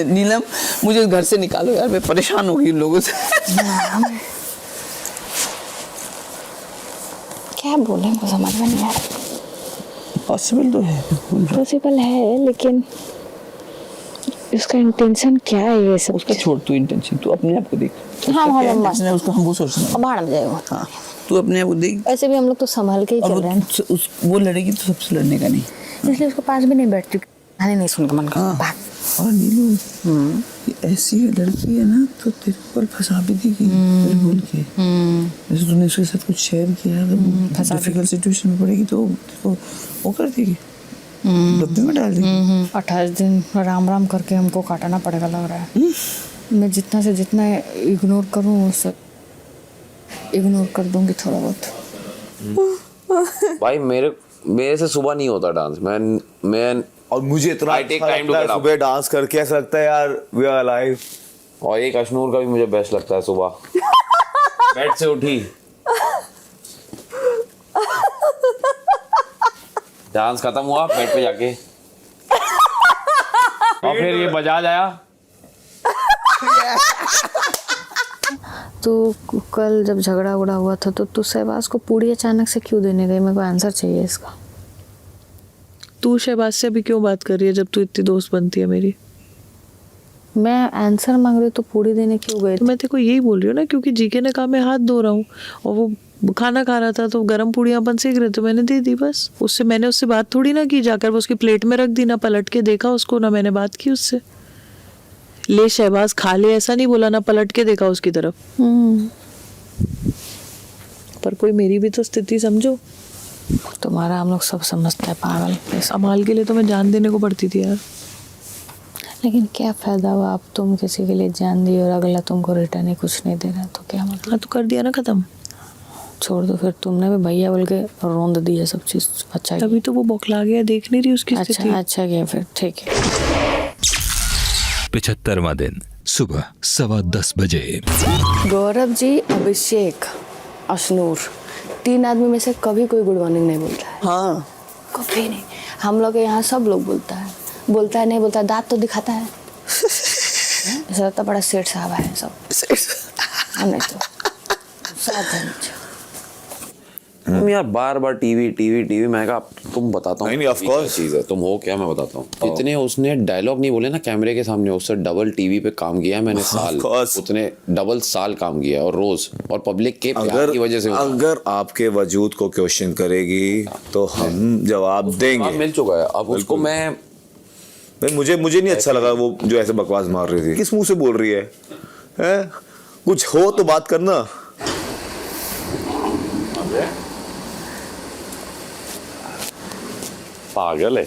नीलम मुझे घर से निकालो यार, मैं परेशान हो गई इन लोगों से। क्या बोले वो समझ में नहीं आ रहा। पॉसिबल तो है, पॉसिबल है, लेकिन उसका इंटेंशन क्या है ये सब? उसका छोड़ तू इंटेंशन, तू अपने आप को देख। हाँ हाँ मस्त है, उसको हम वो सोचना बाहर में जाएगा। हाँ, तू अपने आप को देख। ऐसे भी हम लोग तो संभाल के ही चल रहे हैं। वो लड़ेगी तो सबसे लड़ने का नहीं, इसलिए उसको पास भी नहीं बैठती, गाने नहीं सुन के मन का बात। और नीलू ऐसी लड़की है ना तो तेरे को फंसा भी देगी बोल के। जैसे तूने उसके साथ कुछ शेयर किया तो डिफिकल्ट सिचुएशन में पड़ेगी तो वो कर देगी, डब्बे में डाल देगी। 28 दिन राम राम करके हमको काटना पड़ेगा लग रहा है। मैं जितना से जितना इग्नोर करूँ उससे इग्नोर कर दूंगी थोड़ा बहुत। भाई मेरे से सुबह नहीं होता डांस। मैं और मुझे इतना अच्छा लगता है सुबह डांस करके, ऐसा लगता है यार वी आर अलाइव। और एक अशनूर का भी मुझे बेस्ट लगता है, सुबह बेड से उठी डांस खत्म हुआ, बेड पे जाके और फिर ये बजाज आया। तो कल जब झगड़ा उड़ा हुआ था तो तू शहबाज को पूरी अचानक से क्यों देने गई? मेरे को आंसर चाहिए इसका। तू शहबाज से अभी क्यों बात कर रही है जब तू इतनी दोस्त बनती है मेरी? मैं आंसर मांग रही तो पूरी देने क्यों गई? तो मैं तेरे को यही बोल रही हूँ ना, क्योंकि जीके ने कहा मैं हाथ धो रहा हूँ और वो खाना खा रहा था तो गरम पूड़ियाँ अपन सेक रहे तो मैंने दे दी बस। मैंने उससे बात थोड़ी ना की, जाकर वो उसकी प्लेट में रख दी, ना पलट के देखा उसको, ना मैंने बात की उससे। ले शहबाज खा ले ऐसा नहीं बोला, ना पलट के देखा उसकी तरफ। पर कोई मेरी भी तो स्थिति समझो। तुम्हारा हम लोग सब समझते हैं पागल। अमाल के लिए तो मैं जान देने को पड़ती थी यार। लेकिन क्या फायदा हुआ, अब तुम किसी के लिए जान दी और अगला तुमको रिटर्न ही कुछ नहीं दे रहा, तो क्या मतलब? हाँ तो कर दिया ना खत्म, छोड़ दो। फिर तुमने भी भैया बोल के रोंद दिया सब चीज। अच्छा तभी तो वो बौखला गया, देख नहीं रही उसकी स्थिति। अच्छा गया फिर, ठीक है। 75वां दिन सुबह 10:15 बजे। गौरव जी, अभिषेक, अशनूर, 3 आदमी में से कभी कोई गुड मॉर्निंग नहीं बोलता है। हाँ, कभी नहीं। हम लोग के यहाँ सब लोग बोलता है नहीं बोलता है, दांत तो दिखाता है। ऐसा लगता बड़ा सेठ साहब है सब। नहीं तो साथ है नीचे। तुम यार बार बार टीवी मैं कहा तुम बताता हूँ नहीं, of course। चीज है, तुम हो क्या मैं बताता हूँ। इतने उसने डायलॉग नहीं बोले ना कैमरे के सामने, उससे डबल टीवी पे काम किया मैंने साल, उतने डबल साल काम किया और रोज, और पब्लिक के प्यार की वजह से। अगर आपके वजूद को क्वेश्चन करेगी तो हम जवाब देंगे। मिल चुका है अब उसको। मैं भाई मुझे नहीं अच्छा लगा वो जो ऐसे बकवास मार रही थी। किस मुंह से बोल रही है? कुछ हो तो बात करना। पागल है।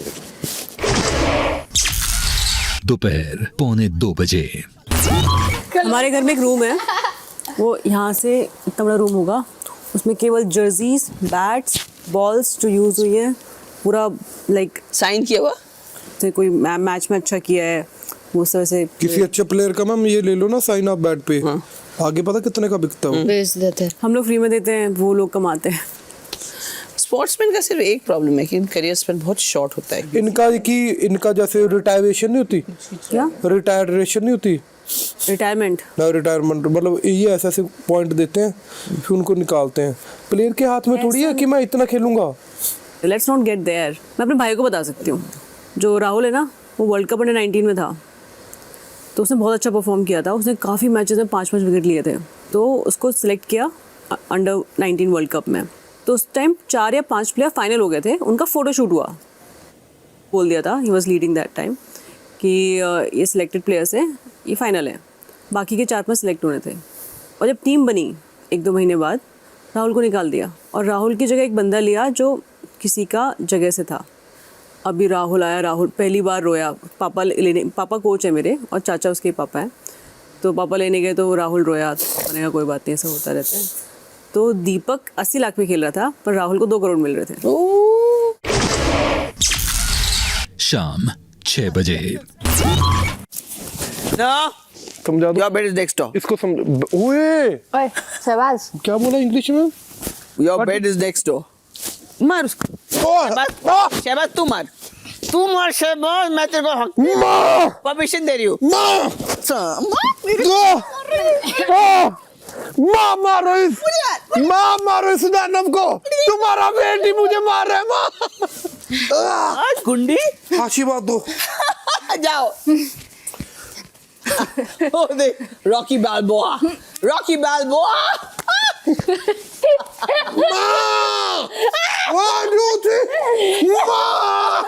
दोपहर 1:45 बजे। हमारे घर में एक रूम है, वो यहाँ से इतना बड़ा रूम होगा, उसमें केवल जर्सीज, बैट्स, बॉल्स जो यूज हुई है, पूरा लाइक साइन किया हुआ। से कोई मैच में अच्छा किया है वो सब से। किसी अच्छे प्लेयर का मैम ये ले लो ना साइन आप बैट पे। आगे पता कितने का बिकता है? बेच देते हैं। हम लोग फ्री में देते हैं, वो लोग कमाते हैं। स्पोर्ट्समैन का सिर्फ एक प्रॉब्लम है कि करियर स्पेन बहुत शॉर्ट होता है। इनका जैसे रिटायरेशन नहीं होती क्या? रिटायरेशन नहीं होती, रिटायरमेंट मतलब ये ऐसे पॉइंट देते हैं फिर उनको निकालते हैं। प्लेयर के हाथ में थोड़ी है कि मैं इतना खेलूंगा। Let's not get there. मैं अपने भाई को बता सकती हूँ, जो राहुल है ना, वो वर्ल्ड कप अंडर 19 में था, तो उसने बहुत अच्छा परफॉर्म किया था। उसने काफ़ी मैचेस में 5-5 विकेट लिए थे, तो उसको सिलेक्ट किया अंडर 19 वर्ल्ड कप में। तो उस टाइम 4 या 5 प्लेयर फाइनल हो गए थे, उनका फोटोशूट हुआ। बोल दिया था, he was leading that time, कि ये सिलेक्टेड प्लेयर्स हैं, ये फाइनल है, बाकी के 4-5 सिलेक्ट होने थे। और जब टीम बनी 1-2 महीने बाद, राहुल को निकाल दिया और राहुल की जगह एक बंदा लिया जो किसी का जगह से था। अभी राहुल आया, राहुल पहली बार रोया। पापा कोच है मेरे और चाचा उसके पापा हैं, तो पापा लेने गए तो राहुल रोया। तो पापा ने कहा कोई बात नहीं, ऐसा होता रहता है। तो दीपक 80 लाख में खेल रहा था, पर राहुल को 2 करोड़ मिल रहे थे। शाम 6 बजे। समझा दो। Your bed is next door. इसको समझ। ओए शहबाज क्या बोला इंग्लिश में? Your bed is next door. मार उसको। शहबाज तू मार शहबाज, मैं तेरे को परमिशन दे रही हूँ। मारो इस दानव को। तुम्हारा बेटी मुझे मार रहा है माँ। गुंडी हाशी बात दो। जाओ। ओ देख, रॉकी बाल्बोआ। माँ! 1, 2, 3 माँ!